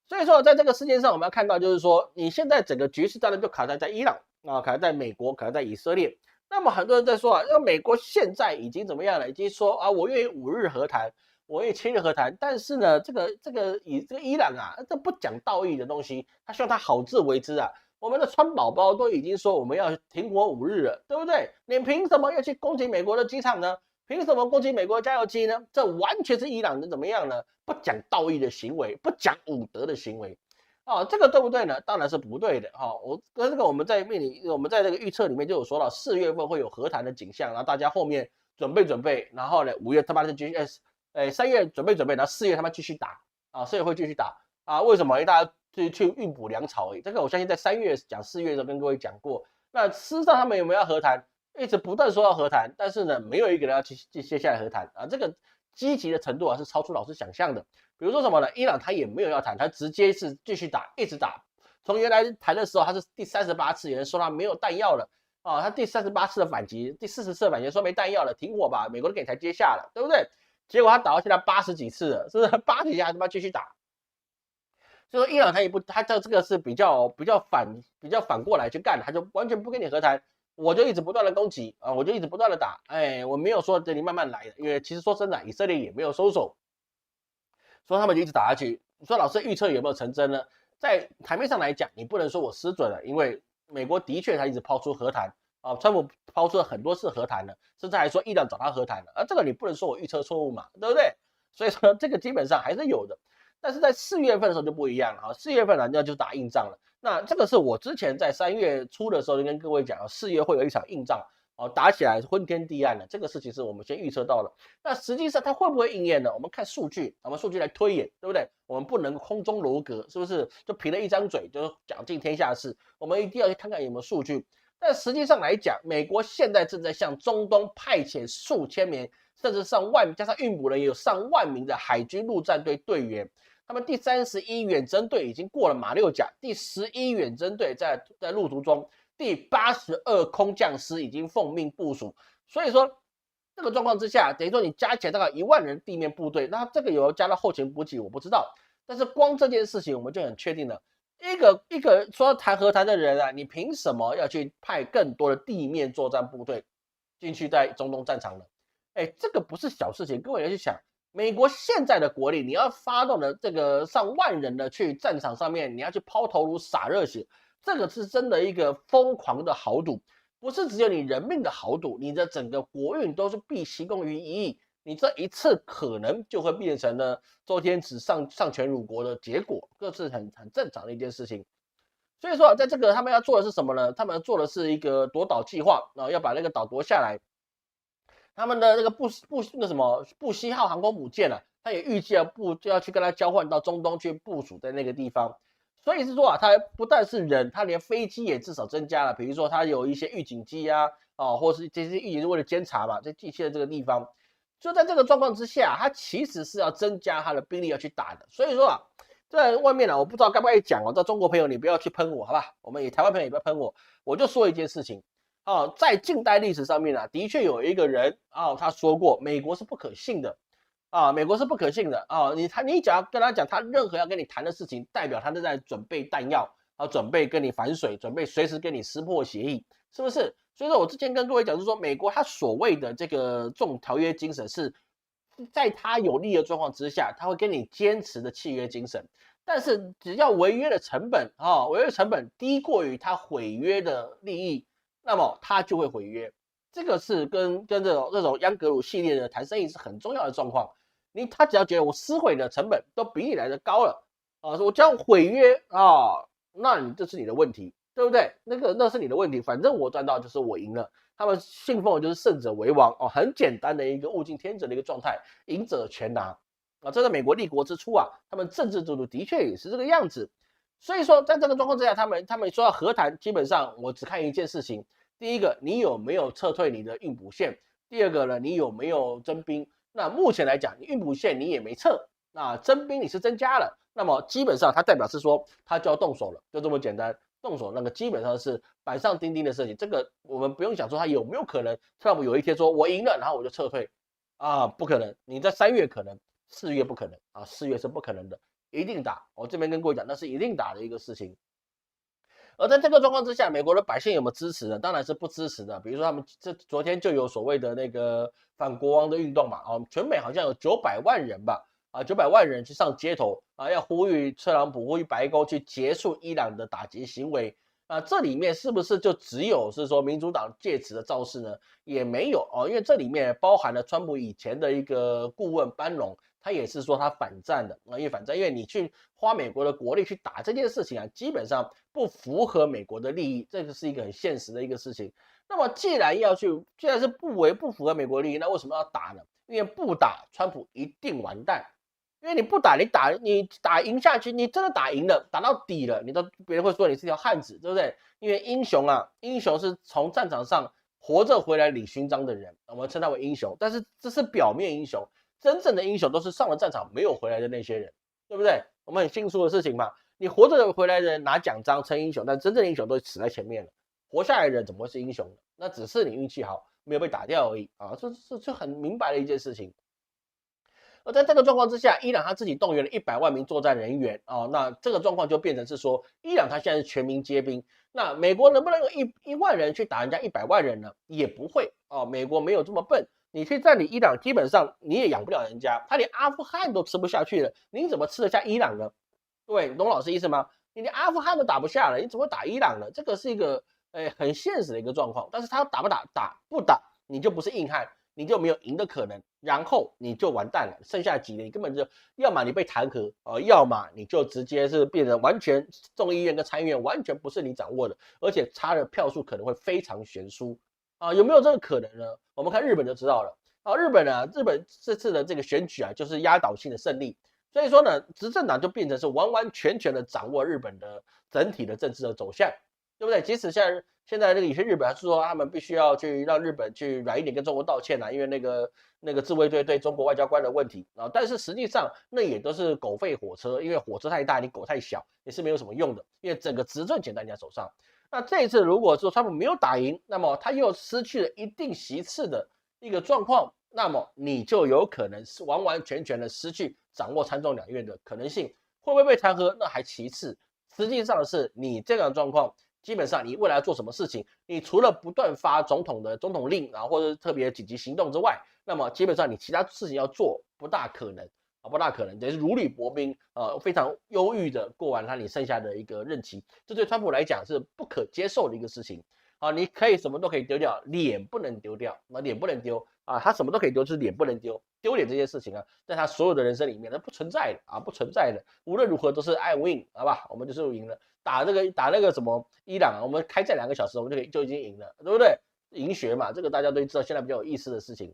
所以说，在这个事件上，我们要看到，就是说，你现在整个局势当然就卡在伊朗啊，卡在美国，卡在以色列。那么很多人在说啊，那美国现在已经怎么样了？已经说啊，我愿意5日和谈，我愿意7日和谈。但是呢，这个伊朗啊，这不讲道义的东西，他希望他好自为之啊。我们的川宝宝都已经说我们要停火5日了，对不对？你凭什么要去攻击美国的机场呢？凭什么攻击美国的加油机呢？这完全是伊朗的怎么样呢？不讲道义的行为，不讲武德的行为，哦，这个对不对呢？当然是不对的哈、哦。这个我们在这个预测里面就有说到4月份会有和谈的景象，然后大家后面准备，然后呢5月他妈的继续，3月准备，然后4月他妈继续打啊，4月会继续打啊？为什么？因为大家去运补粮草而已。这个我相信在3月讲4月的时候跟各位讲过。那事实上他们有没有要和谈？一直不断说要和谈，但是呢，没有一个人要接下来和谈啊。这个积极的程度啊，是超出老师想象的。比如说什么呢？伊朗他也没有要谈，他直接是继续打，一直打。从原来谈的时候，他是第38次，有人说他没有弹药了啊，他第38次的反击，第40次的反击说没弹药了，停火吧，美国都给台阶下了，对不对？结果他打到现在80几次了，是不是？80几下他妈继续打。所以说伊朗他也不，他这个是比较反过来去干，他就完全不跟你和谈。我就一直不断的攻击啊，我就一直不断的打，哎，我没有说等你慢慢来的，因为其实说真的，以色列也没有收手，所以他们就一直打下去。你说老师预测有没有成真呢？在台面上来讲，你不能说我失准了，因为美国的确他一直抛出和谈啊，川普抛出了很多次和谈了，甚至还说伊朗找他和谈了，这个你不能说我预测错误嘛，对不对？所以说这个基本上还是有的。但是在4月份的时候就不一样了啊，4月份呢那就打硬仗了。那这个是我之前在3月初的时候就跟各位讲，4月会有一场硬仗哦，打起来昏天地暗的，这个事情是我们先预测到了。那实际上它会不会应验呢？我们看数据，我们数据来推演，对不对？我们不能空中楼阁，是不是？就凭了一张嘴就讲尽天下事，我们一定要去看看有没有数据。但实际上来讲，美国现在正在向中东派遣数千名，甚至上万，加上运补人也有上万名的海军陆战队队员。他们第31远征队已经过了马六甲，第11远征队在路途中，第82空降师已经奉命部署。所以说，这个状况之下，等于说你加起来大概1万人地面部队，那这个有加到后勤补给，我不知道。但是光这件事情，我们就很确定了，一个说谈和谈的人啊，你凭什么要去派更多的地面作战部队进去在中东战场呢？哎，这个不是小事情，各位要去想。美国现在的国力，你要发动的这个上万人的去战场上面，你要去抛头颅洒热血，这个是真的一个疯狂的豪赌，不是只有你人命的豪赌，你的整个国运都是必息功于一役，你这一次可能就会变成了周天子上权辱国的结果，这是很正常的一件事情。所以说，在这个他们要做的是什么呢？他们要做的是一个夺岛计划啊，要把那个岛夺下来。他们的那个布希号航空母舰啊，他也预计就要去跟他交换到中东去部署在那个地方。所以是说啊，它不但是人，它连飞机也至少增加了。比如说，它有一些预警机啊，或是这些预警是为了监察嘛，在地气的这个地方。就在这个状况之下，它其实是要增加它的兵力要去打的。所以说啊，在外面呢，我不知道该不该讲哦。在中国朋友，你不要去喷我，好吧？我们台湾朋友也不要喷我，我就说一件事情。在近代历史上面啊，的确有一个人他说过，美国是不可信的美国是不可信的你只要跟他讲，他任何要跟你谈的事情，代表他正在准备弹药准备跟你反水，准备随时跟你撕破协议，是不是？所以说我之前跟各位讲，就是说美国他所谓的这个这种条约精神是在他有利的状况之下，他会跟你坚持的契约精神。但是只要违约的成本违约成本低过于他毁约的利益，那么他就会毁约。这个是跟这种央格鲁系列的谈生意是很重要的状况。他只要觉得我撕毁的成本都比你来的高了我这样毁约那这是你的问题，对不对？那是你的问题，反正我赚到就是我赢了。他们信奉的就是胜者为王很简单的一个物竞天择的一个状态，赢者全拿这在美国立国之初他们政治制度的确也是这个样子。所以说，在这个状况之下，他们说要和谈，基本上我只看一件事情：第一个，你有没有撤退你的运补线；第二个呢，你有没有征兵。那目前来讲，你运补线你也没撤，那征兵你是增加了，那么基本上它代表是说他就要动手了，就这么简单。动手那个基本上是板上钉钉的事情，这个我们不用想说他有没有可能，特朗普有一天说我赢了，然后我就撤退不可能。你在3月可能，4月不可能4月是不可能的，一定打。我这边跟各位讲，那是一定打的一个事情。而在这个状况之下，美国的百姓有没有支持呢？当然是不支持的。比如说他们昨天就有所谓的那个反国王的运动嘛全美好像有900万人吧900万人去上街头要呼吁特朗普，呼吁白宫去结束伊朗的打击行为这里面是不是就只有是说民主党借此的造势呢？也没有因为这里面包含了川普以前的一个顾问班农，他也是说他反战的因为反战，因为你去花美国的国力去打这件事情基本上不符合美国的利益，这个是一个很现实的一个事情。那么既然是不符合美国利益，那为什么要打呢？因为不打，川普一定完蛋。因为你不打，你打赢下去，你真的打赢了，打到底了，别人会说你是条汉子，对不对？因为英雄是从战场上活着回来领勋章的人，我们称他为英雄。但是这是表面英雄，真正的英雄都是上了战场没有回来的那些人，对不对？我们很清楚的事情嘛。你活着回来的人拿奖章称英雄，但真正的英雄都死在前面了。活下来的人怎么会是英雄呢？那只是你运气好，没有被打掉而已这很明白的一件事情。而在这个状况之下，伊朗他自己动员了100万名作战人员那这个状况就变成是说，伊朗他现在是全民皆兵。那美国能不能用1万人去打人家100万人呢？也不会美国没有这么笨。你去占领伊朗，基本上你也养不了人家，他连阿富汗都吃不下去了，你怎么吃得下伊朗呢？对，懂老师意思吗？你连阿富汗都打不下了，你怎么打伊朗呢？这个是一个很现实的一个状况。但是他打不打，不打，你就不是硬汉，你就没有赢的可能，然后你就完蛋了。剩下几年你根本就要么你被弹劾要么你就直接是变成完全众议院跟参议院完全不是你掌握的，而且差的票数可能会非常悬殊有没有这个可能呢？我们看日本就知道了日本这次的这个选举就是压倒性的胜利。所以说呢，执政党就变成是完完全全的掌握日本的整体的政治的走向，对不对？即使现在有些日本还是说他们必须要去让日本去软一点跟中国道歉因为那个自卫队对中国外交官的问题但是实际上那也都是狗吠火车，因为火车太大，你狗太小也是没有什么用的，因为整个执政权在人家手上。那这一次如果说川普没有打赢，那么他又失去了一定席次的一个状况，那么你就有可能是完完全全的失去掌握参众两院的可能性。会不会被弹劾那还其次，实际上是你这样的状况，基本上你未来要做什么事情，你除了不断发总统令或者是特别紧急行动之外，那么基本上你其他事情要做不大可能不大可能，等于是如履薄冰非常忧郁的过完你剩下的一个任期，这对川普来讲是不可接受的一个事情你可以什么都可以丢掉，脸不能丢掉，脸不能丢他什么都可以丢，就是脸不能丢。丢脸这件事情在他所有的人生里面，那不存在的不存在的。无论如何都是 I win， 好吧，我们就是赢了。打那个什么伊朗我们开战2个小时，我们就已经赢了，对不对？赢学嘛，这个大家都知道，现在比较有意思的事情。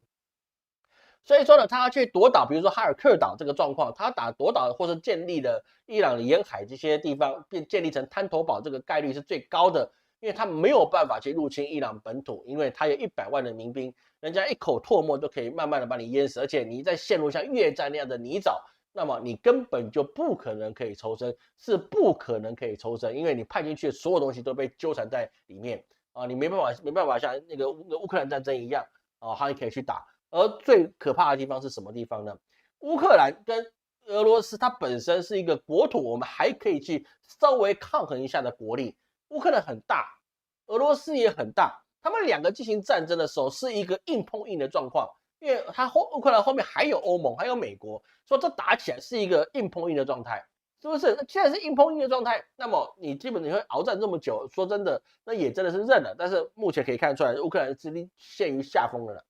所以说呢，他要去夺岛，比如说哈尔克岛这个状况，他夺岛或是建立了伊朗的沿海这些地方，建立成滩头堡，这个概率是最高的。因为他没有办法去入侵伊朗本土，因为他有100万的民兵，人家一口唾沫都可以慢慢的把你淹死，而且你再陷入像越战那样的泥沼，那么你根本就不可能可以抽身，是不可能可以抽身，因为你派进去的所有东西都被纠缠在里面啊，你没办法像那个乌克兰战争一样啊，它也可以去打。而最可怕的地方是什么地方呢？乌克兰跟俄罗斯它本身是一个国土，我们还可以去稍微抗衡一下的国力。乌克兰很大，俄罗斯也很大，他们两个进行战争的时候是一个硬碰硬的状况，因为乌克兰后面还有欧盟，还有美国，所以这打起来是一个硬碰硬的状态。是不是？那既然是硬碰硬的状态，那么你基本你会鏖战这么久，说真的，那也真的是认了。但是目前可以看出来，乌克兰的实力陷于下风了啦。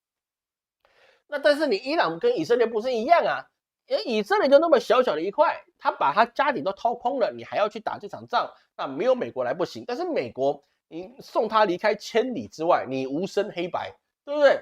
那但是你伊朗跟以色列不是一样啊？以色列就那么小小的一块，他把他家底都掏空了，你还要去打这场仗，那没有美国来不行。但是美国，你送他离开千里之外，你无声黑白，对不对？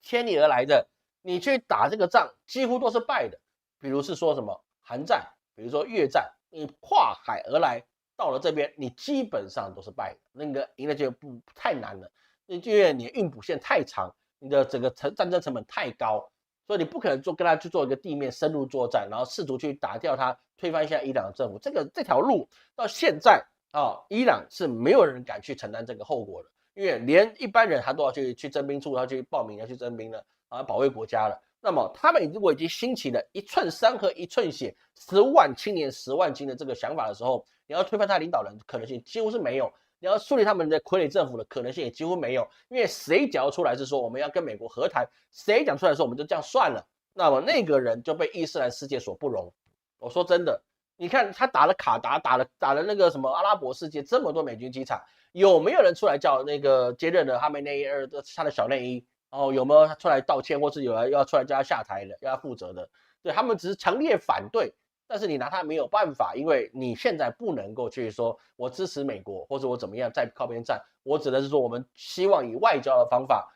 千里而来的，你去打这个仗，几乎都是败的。比如是说什么韩战，比如说越战，你跨海而来，到了这边，你基本上都是败的。那个赢了就不太难了，因为你运补线太长，你的整个战争成本太高，所以你不可能跟他去做一个地面深入作战，然后试图去打掉他，推翻一下伊朗的政府。这条路到现在啊，伊朗是没有人敢去承担这个后果的。因为连一般人他都要去征兵处，要去报名，要去征兵了啊，保卫国家了。那么他们如果已经兴起了一寸山河一寸血，10万青年10万金的这个想法的时候，你要推翻他领导人可能性几乎是没有，你要树立他们的傀儡政府的可能性也几乎没有。因为谁讲出来是说我们要跟美国和谈，谁讲出来说我们就这样算了，那么那个人就被伊斯兰世界所不容。我说真的，你看他打了卡达，打了那个什么阿拉伯世界这么多美军机场。有没有人出来叫那个接任的哈梅内伊他的小内伊？哦，有没有出来道歉，或是有人要出来叫他下台的，要他负责的？对他们只是强烈反对，但是你拿他没有办法，因为你现在不能够去说我支持美国，或者我怎么样在靠边站，我只能是说我们希望以外交的方法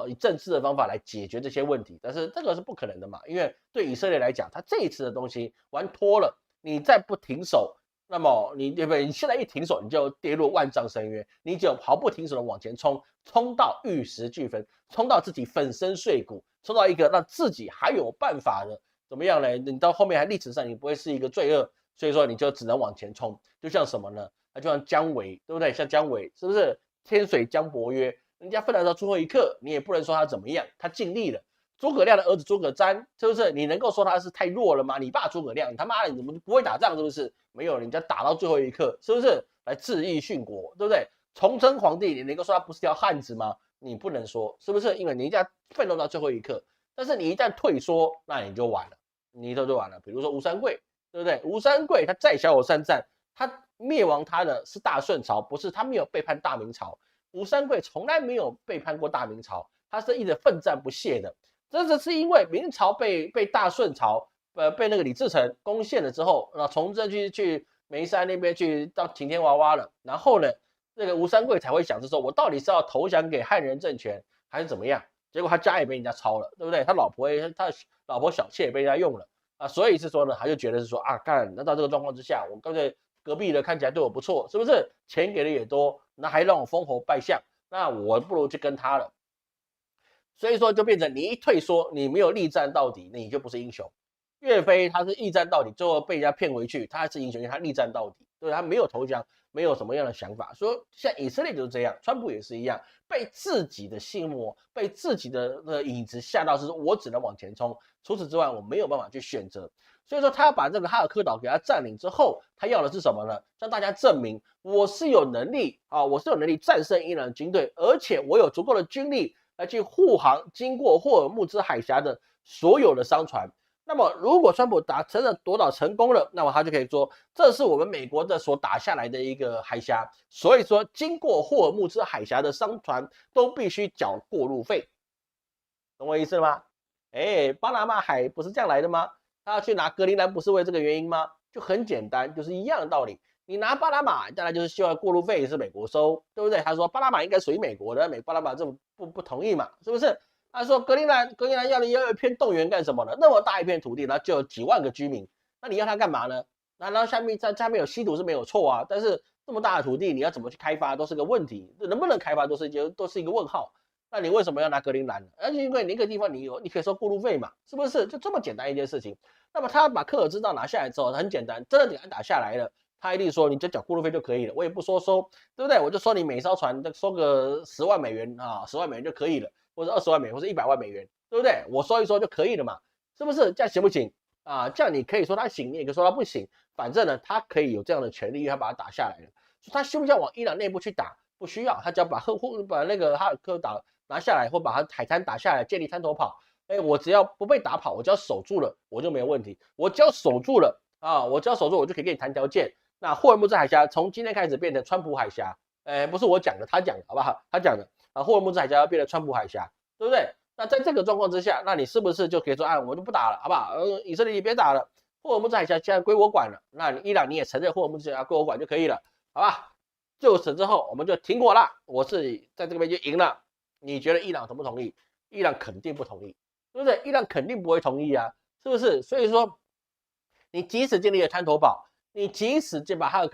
以政治的方法来解决这些问题，但是这个是不可能的嘛，因为对以色列来讲，他这一次的东西玩脱了，你再不停手。那么你对不对？你现在一停手，你就跌入万丈深渊，你就毫不停手的往前冲，冲到玉石俱焚，冲到自己粉身碎骨，冲到一个让自己还有办法的怎么样呢？你到后面还历史上你不会是一个罪恶，所以说你就只能往前冲。就像什么呢？就像姜维，对不对？像姜维是不是天水姜伯约？人家奋战到最后一刻，你也不能说他怎么样，他尽力了。诸葛亮的儿子诸葛瞻，是不是？你能够说他是太弱了吗？你爸诸葛亮，他妈的，你怎么不会打仗？是不是？没有，人家打到最后一刻，是不是？来致意殉国，对不对？崇祯皇帝，你能够说他不是条汉子吗？你不能说，是不是？因为你一旦奋斗到最后一刻，但是你一旦退缩，那你就完了，你就完了。比如说吴三桂，对不对？吴三桂他再骁勇善战，他灭亡他的是大顺朝，不是他没有背叛大明朝。吴三桂从来没有背叛过大明朝，他是一直奋战不懈的。这是因为明朝被大顺朝被那个李自成攻陷了之后，然后崇祯去眉山那边去当晴天娃娃了，然后呢，那个吴三桂才会想着说，我到底是要投降给汉人政权还是怎么样？结果他家也被人家抄了，对不对？他老婆小妾也被人家用了啊，所以是说呢，他就觉得是说啊，干，那到这个状况之下，我干脆隔壁的看起来对我不错，是不是？钱给的也多，那还让我封侯拜相，那我不如去跟他了。所以说就变成你一退缩，你没有力战到底，你就不是英雄。岳飞他是力战到底，最后被人家骗回去，他是英雄，因为他力战到底，对他没有投降，没有什么样的想法。说像以色列就是这样，川普也是一样，被自己的心魔，被自己的影子吓到，是说我只能往前冲，除此之外我没有办法去选择。所以说他要把这个哈尔科岛给他占领之后，他要的是什么呢？向大家证明我是有能力啊，我是有能力战胜伊朗军队，而且我有足够的军力来去护航经过霍尔木兹海峡的所有的商船。那么，如果川普夺岛成功了，那么他就可以说，这是我们美国的所打下来的一个海峡，所以说经过霍尔木兹海峡的商船都必须缴过路费，懂我意思了吗？巴拿马海不是这样来的吗？他要去拿格陵兰不是为这个原因吗？就很简单，就是一样的道理。你拿巴拿马，当然就是希望过路费是美国收，对不对？他说巴拿马应该属于美国的，巴拿马这不同意嘛，是不是？他说格陵兰要一片动员干什么呢？那么大一片土地，然后就有几万个居民，那你要他干嘛呢？然后下面有稀土是没有错啊，但是这么大的土地，你要怎么去开发都是个问题，能不能开发都是一个问号。那你为什么要拿格陵兰呢？而且因为那个地方你可以收过路费嘛，是不是？就这么简单一件事情。那么他把科尔兹岛拿下来之后，很简单，真的给他打下来了，他一定说你就缴过路费就可以了，我也不收，对不对？我就收你每艘船收个10万美元啊，10万美元就可以了，或者20万美元，或者100万美元，对不对？我收一收就可以了嘛，是不是？这样行不行？啊，这样你可以说他行，你也可以说他不行，反正呢，他可以有这样的权利，因为他把它打下来了。所以他需不需要往伊朗内部去打？不需要，他只要把那个哈尔科拿下来，或把他海滩打下来，建立滩头堡。我只要不被打跑，我只要守住了，我就没有问题。我只要守住了啊，我只要守住，我就可以跟你谈条件。那霍尔木兹海峡从今天开始变成川普海峡，不是我讲的，他讲的好不好？他讲的啊，霍尔木兹海峡要变成川普海峡，对不对？那在这个状况之下，那你是不是就可以说，我就不打了，好不好？以色列你别打了，霍尔木兹海峡现在归我管了，那伊朗你也承认霍尔木兹海峡归我管就可以了，好吧？就此之后我们就停火了，我是在这边就赢了。你觉得伊朗同不同意？伊朗肯定不同意，对不对？伊朗肯定不会同意啊，是不是？所以说，你即使建立了滩头堡，你即使就把哈尔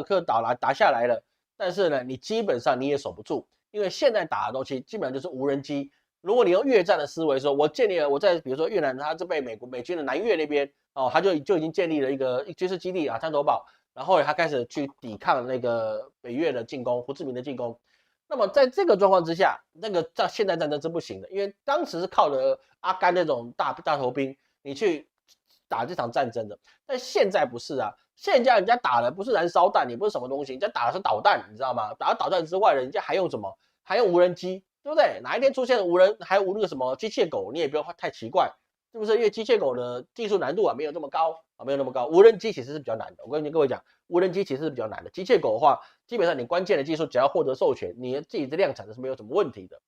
科岛打下来了，但是呢，你基本上你也守不住，因为现在打的东西基本上就是无人机。如果你用越战的思维说，我建立了我在比如说越南，它就被美军的南越那边他就已经建立了一个军事基地啊，滩头堡，然后他开始去抵抗那个北越的进攻，胡志明的进攻。那么在这个状况之下，那个在现代战争是不行的，因为当时是靠着阿甘那种大头兵，你去打这场战争的。但现在不是啊，现在人家打的不是燃烧弹，也不是什么东西，人家打的是导弹，你知道吗？打了导弹之外，人家还用什么？还用无人机，对不对？哪一天出现无人，还无那个什么机械狗，你也不用太奇怪，是不是？因为机械狗的技术难度没有那么高没有那么高。无人机其实是比较难的，我跟各位讲，无人机其实是比较难的。机械狗的话，基本上你关键的技术只要获得授权，你自己的量产是没有什么问题的。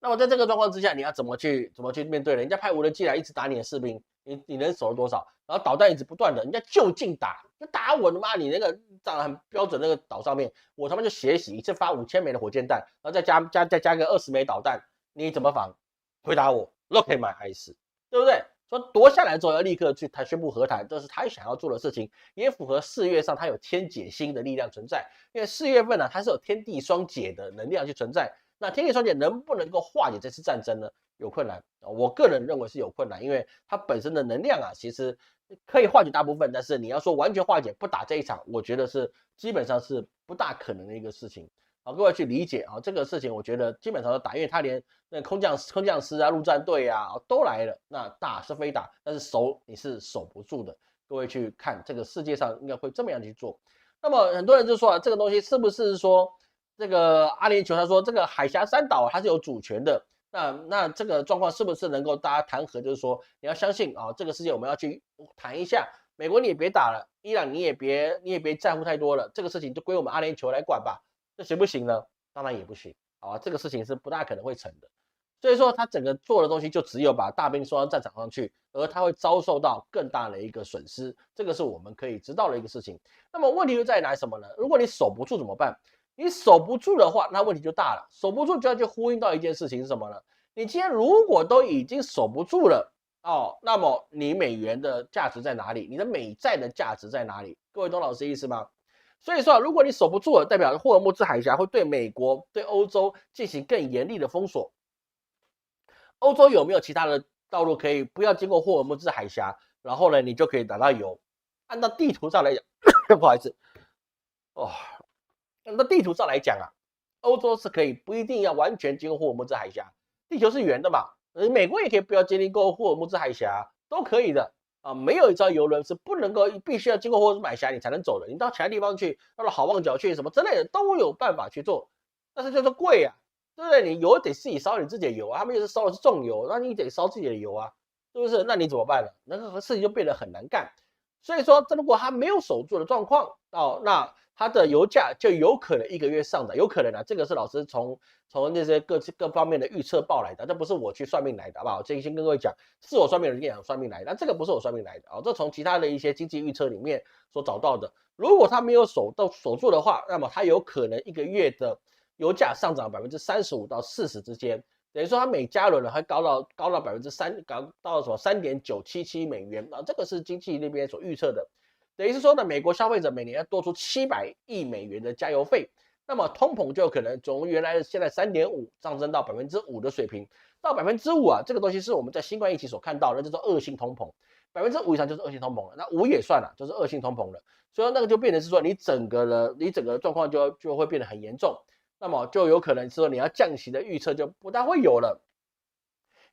那么在这个状况之下，你要怎么去面对呢？人家派无人机来一直打你的士兵，你能守了多少？然后导弹一直不断的，人家就近打，就打我的妈！你那个站得很标准那个岛上面，我他妈就血洗，一次发5000枚的火箭弹，然后再加个20枚导弹，你怎么防？回答我 ，Look at my eyes，对不对？说夺下来之后要立刻去宣布和谈，这是他想要做的事情，也符合4月上他有天解星的力量存在。因为4月份呢，它是有天地双解的能量去存在。那天地双解能不能够化解这次战争呢？有困难，我个人认为是有困难，因为它本身的能量其实可以化解大部分，但是你要说完全化解不打这一场，我觉得是基本上是不大可能的一个事情。各位去理解这个事情，我觉得基本上都打，因为他连那空降师陆战队都来了，那打是非打，但是守你是守不住的。各位去看这个世界上应该会这么样去做。那么很多人就说这个东西是不是说这个阿联酋他说这个海峡三岛它是有主权的，那这个状况是不是能够大家谈和？就是说你要相信这个世界我们要去谈一下，美国你也别打了，伊朗你也别在乎太多了，这个事情就归我们阿联酋来管吧。这行不行呢？当然也不行，这个事情是不大可能会成的。所以说他整个做的东西就只有把大兵送到战场上去，而他会遭受到更大的一个损失，这个是我们可以知道的一个事情。那么问题就在哪什么呢？如果你守不住怎么办？你守不住的话，那问题就大了。守不住就要去呼应到一件事情是什么呢？你今天如果都已经守不住了那么你美元的价值在哪里？你的美债的价值在哪里？各位懂老师意思吗？所以说如果你守不住了，代表霍尔木兹海峡会对美国、对欧洲进行更严厉的封锁。欧洲有没有其他的道路可以不要经过霍尔木兹海峡，然后呢，你就可以拿到油？按照地图上来讲，不好意思，按照地图上来讲欧洲是可以不一定要完全经过霍尔木兹海峡，地球是圆的嘛，美国也可以不要经过霍尔木兹海峡，都可以的。没有一艘游轮是不能够必须要经过霍尔木兹海峡你才能走的，你到其他地方去，到好望角去什么之类的都有办法去做，但是就是贵对不对？你油得自己烧你自己的油他们就是烧的是重油，那你得烧自己的油是不是？那你怎么办呢？那个事情就变得很难干。所以说，如果他没有守住的状况那它的油价就有可能1个月上涨，有可能这个是老师从那些各方面的预测报来的，这不是我去算命来的，好不好？先跟各位讲，是我算命的人跟你讲算命来的，但这个不是我算命来的这从其他的一些经济预测里面所找到的。如果他没有守住的话，那么他有可能1个月的油价上涨35%到40%之间，等于说它每加仑还高到3%，高到什么3.977美元这个是经济那边所预测的。等于是说呢，美国消费者每年要多出700亿美元的加油费，那么通膨就可能从原来的现在3.5%上升到5%的水平，到5%这个东西是我们在新冠疫情所看到的，叫做恶性通膨。5%以上就是恶性通膨了，那5也算了，就是恶性通膨了。所以那个就变成是说，你整个状况就会变得很严重，那么就有可能说你要降息的预测就不大会有了，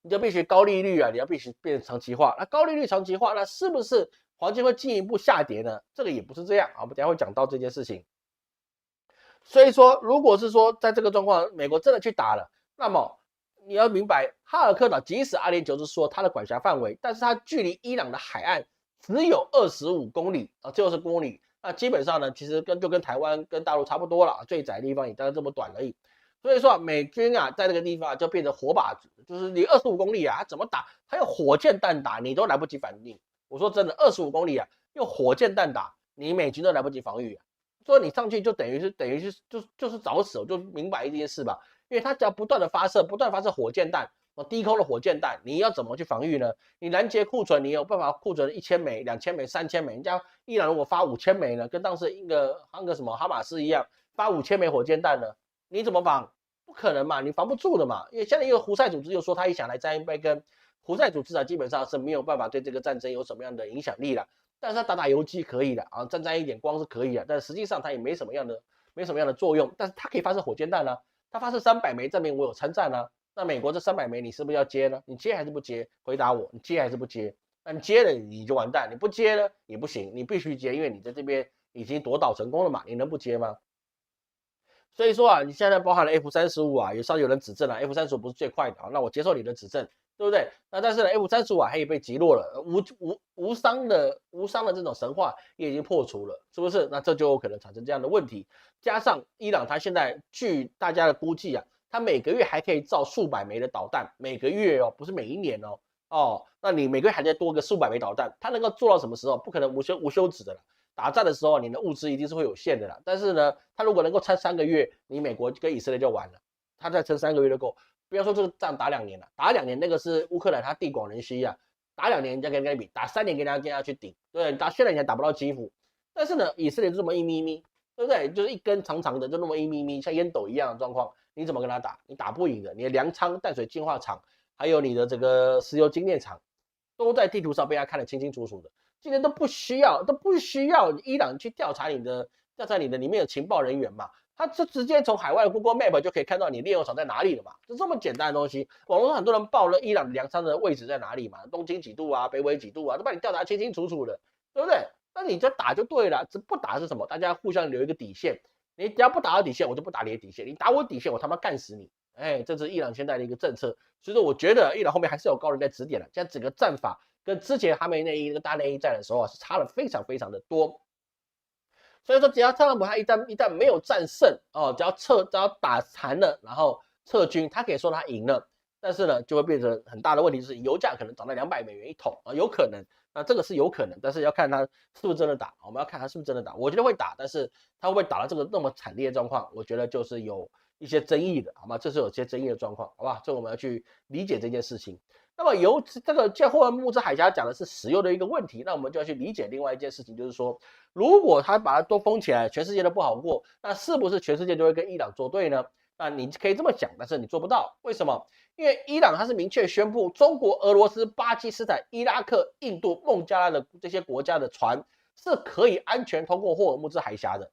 你就必须高利率啊，你要必须变成长期化。那高利率长期化，那是不是黄金会进一步下跌呢？这个也不是这样啊，我们等一下会讲到这件事情。所以说，如果是说在这个状况，美国真的去打了，那么你要明白，哈尔科岛即使阿联酋是说它的管辖范围，但是它距离伊朗的海岸只有25公里啊，只有20公里。那基本上呢，其实就跟台湾跟大陆差不多了，最窄的地方也大概这么短而已。所以说美军啊，在那个地方就变成活靶子，就是你25公里啊，它怎么打？它用火箭弹打，你都来不及反应。我说真的，25公里啊，用火箭弹打，你美军都来不及防御啊。所以你上去就等于是就是找死，我就明白一件事吧。因为它只要不断的发射火箭弹，低空的火箭弹，你要怎么去防御呢？你拦截库存，你有办法库存1000枚、2000枚、3000枚？人家伊朗如果发5000枚呢，跟当时那个什么哈马斯一样，发5000枚火箭弹呢，你怎么防？不可能嘛，你防不住的嘛。因为现在一个胡塞组织又说他也想来占一杯羹，胡塞组织啊，基本上是没有办法对这个战争有什么样的影响力了。但是他打游击可以的啊，沾一点光是可以的，但实际上他也没什么样的作用。但是他可以发射火箭弹啊，他发射300枚，证明我有参战啊。那美国这300枚你是不是要接呢？你接还是不接？回答我，你接还是不接？那你接了你就完蛋，你不接呢也不行，你必须接，因为你在这边已经夺岛成功了嘛，你能不接吗？所以说啊，你现在包含了 F35啊，有稍有人指正了，F35不是最快的啊，那我接受你的指正，对不对？那但是呢，F35啊，它也被击落了，无伤的这种神话也已经破除了，是不是？那这就有可能产生这样的问题。加上伊朗它现在据大家的估计啊，它每个月还可以造数百枚的导弹，每个月哦，不是每一年哦。哦，那你每个月还得多个数百枚导弹，它能够做到什么时候？不可能无休止的了。打仗的时候，你的物资一定是会有限的啦。但是呢，他如果能够撑3个月，你美国跟以色列就完了。他再撑3个月就够。不要说这个仗打2年了，打2年那个是乌克兰，他地广人稀啊，打2年人家跟你比，打3年跟人家去顶，对，打现在你还打不到基辅。但是呢，以色列就这么一咪咪，对不对？就是一根长长的，就那么一咪咪，像烟斗一样的状况，你怎么跟他打？你打不赢的。你的粮仓、淡水净化厂，还有你的这个石油精炼厂，都在地图上被他看得清清楚楚的。今天都不需要伊朗去调查你的里面有情报人员嘛？他就直接从海外的 Google Map 就可以看到你炼油厂在哪里了嘛？就这么简单的东西，网络上很多人报了伊朗粮仓的位置在哪里嘛？东经几度啊，北纬几度啊，都把你调查清清楚楚的，对不对？那你就打就对了，不打是什么？大家互相留一个底线，你只要不打到底线，我就不打你的底线；你打我底线，我他妈干死你！哎，这是伊朗现在的一个政策，所以说我觉得伊朗后面还是有高人在指点的，现在整个战法跟之前哈梅内伊那个大内伊战的时候啊，是差了非常非常的多。所以说，只要特朗普他一旦没有战胜哦，只要打残了，然后撤军，他可以说他赢了，但是呢，就会变成很大的问题，就是油价可能涨到$200一桶啊，有可能，那这个是有可能，但是要看他是不是真的打，我们要看他是不是真的打，我觉得会打，但是他会不会打到这个那么惨烈的状况，我觉得就是有一些争议的，好吗？这是有些争议的状况，好吧？这我们要去理解这件事情。那么由这个霍尔木兹海峡讲的是石油的一个问题，那我们就要去理解另外一件事情，就是说，如果他把它都封起来，全世界都不好过，那是不是全世界就会跟伊朗作对呢？那你可以这么讲，但是你做不到，为什么？因为伊朗它是明确宣布，中国、俄罗斯、巴基斯坦、伊拉克、印度、孟加拉的这些国家的船是可以安全通过霍尔木兹海峡的，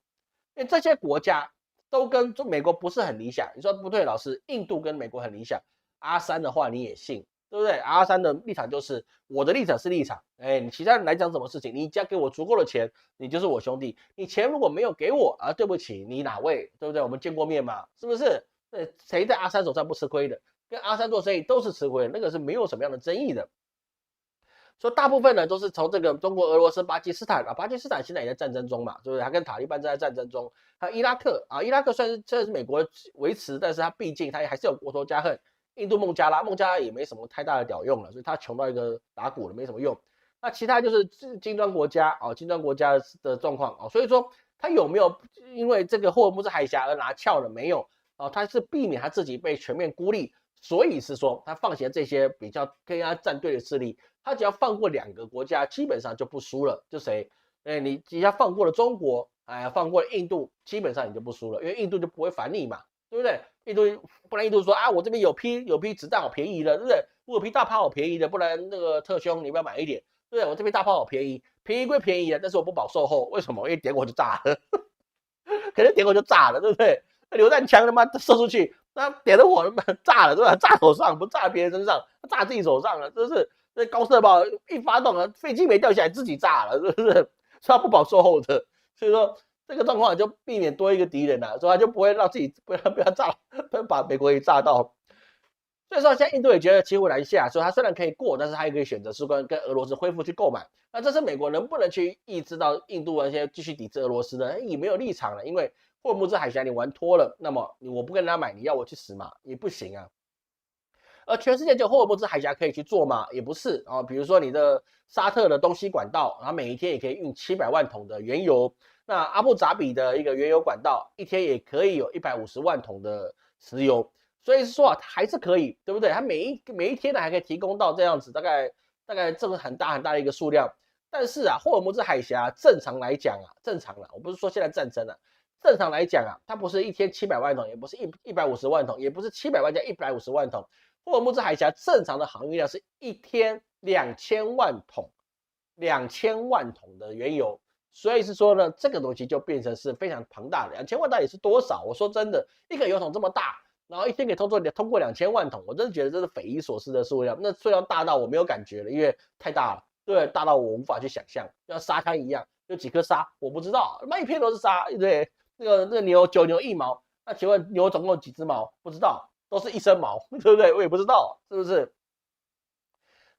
因为这些国家都跟美国不是很理想。你说不对，老师，印度跟美国很理想，阿三的话你也信？对不对？阿三的立场就是我的立场是立场，哎，你其他人来讲什么事情，你只要给我足够的钱，你就是我兄弟。你钱如果没有给我啊，对不起，你哪位？对不对？我们见过面嘛，是不是？对，谁在阿三手上不吃亏的？跟阿三做生意都是吃亏的，那个是没有什么样的争议的。所以大部分呢都是从这个中国、俄罗斯、巴基斯坦啊，巴基斯坦现在也在战争中嘛，对不对？他跟塔利班在战争中，还有伊拉克啊，伊拉克虽然是美国维持，但是他毕竟他还是有国仇家恨。印度孟加拉也没什么太大的屌用了，所以他穷到一个打鼓了，没什么用。那其他就是金砖国家啊，金砖国家的状况啊，所以说他有没有因为这个霍尔木兹海峡而拿翘了？没有啊，他是避免他自己被全面孤立，所以是说他放弃这些比较跟他站队的势力，他只要放过2个国家，基本上就不输了。就谁？你只要放过了中国，放过了印度，基本上你就不输了，因为印度就不会烦你嘛。对不对？不然印度说啊，我这边有批子弹好便宜的，对不对？我有批大炮好便宜的，不然那个特凶你要不要买一点？对不对？我这边大炮好便宜，便宜归便宜啊，但是我不保售后，为什么？因为点火就炸了，可能点火就炸了，对不对？榴弹枪他妈射出去，那点了火他妈炸了，对吧？炸手上不炸别人身上，炸自己手上了，这是那高射炮一发动了，飞机没掉下来自己炸了，是不是？所以他不保售后的，所以说这个状况就避免多一个敌人了，所以他就不会让自己不要炸，不要把美国给炸到。所以说，现在印度也觉得骑虎难下，所以他虽然可以过，但是他也可以选择是跟俄罗斯恢复去购买。那这是美国能不能去抑制到印度那些继续抵制俄罗斯呢？也没有立场了，因为霍尔木兹海峡你玩脱了，那么我不跟他买，你要我去死嘛？也不行啊。而全世界就霍尔木兹海峡可以去做吗？也不是啊。比如说你的沙特的东西管道，然后每一天也可以运700万桶的原油。那阿布扎比的一个原油管道，一天也可以有150万桶的石油。所以说啊，还是可以，对不对？它每一天呢还可以提供到这样子，大概这个很大很大的一个数量。但是啊，霍尔木兹海峡正常来讲啊，正常了，我不是说现在战争了，正常来讲啊，它不是一天700万桶，也不是150万桶，也不是700万加150万桶。霍尔木兹海峡正常的航运量是一天2000万桶，2000万桶的原油。所以是说呢，这个东西就变成是非常庞大的。2000万到底是多少？我说真的，一个油桶这么大，然后一天可以通过2000万桶，我真的觉得这是匪夷所思的数量。那数量大到我没有感觉了，因为太大了，对，大到我无法去想象，像沙滩一样，有几颗沙我不知道，那一片都是沙，对，那个牛9牛1毛，那请问牛总共几只毛？不知道，都是一身毛，对不对？我也不知道，是不是？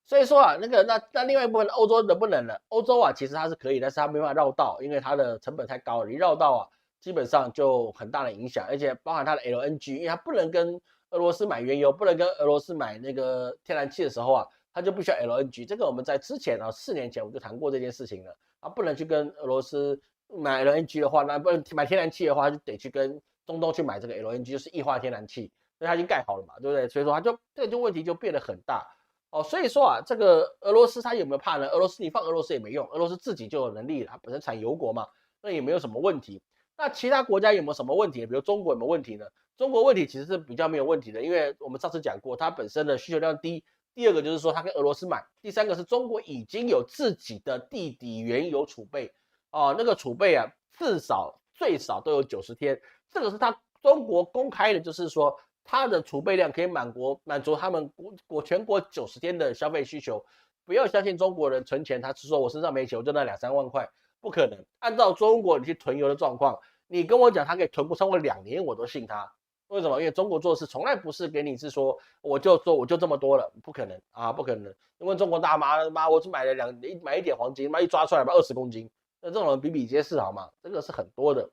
所以说啊，那另外一部分欧洲能不能呢？欧洲啊，其实它是可以，但是它没办法绕道，因为它的成本太高了。你绕道啊，基本上就很大的影响，而且包含它的 LNG，因为它不能跟俄罗斯买原油，不能跟俄罗斯买那个天然气的时候啊，它就必须要 LNG。这个我们在之前啊4年前我就谈过这件事情了啊，不能去跟俄罗斯买 LNG 的话，那不能买天然气的话，就得去跟中东去买这个 LNG，就是液化天然气，所以它已经盖好了嘛，对不对？所以说它就这个问题就变得很大。哦，所以说啊，这个俄罗斯它有没有怕呢？俄罗斯你放俄罗斯也没用，俄罗斯自己就有能力了，它本身产油国嘛，那也没有什么问题。那其他国家有没有什么问题？比如中国有没有问题呢？中国问题其实是比较没有问题的，因为我们上次讲过，它本身的需求量低。第二个就是说它跟俄罗斯买，第三个是中国已经有自己的地底原油储备哦，那个储备啊，最少都有90天，这个是它中国公开的，就是说它的储备量可以满足他们全国90天的消费需求。不要相信中国人存钱，他是说我身上没钱，我就那2-3万块，不可能。按照中国你去囤油的状况，你跟我讲他可以囤不超过2年，我都信他。为什么？因为中国做事从来不是给你是说我就这么多了，不可能啊，不可能。因为中国大妈，我只买一点黄金，妈一抓出来吧20公斤，那这种人比比皆是好吗？这个是很多的。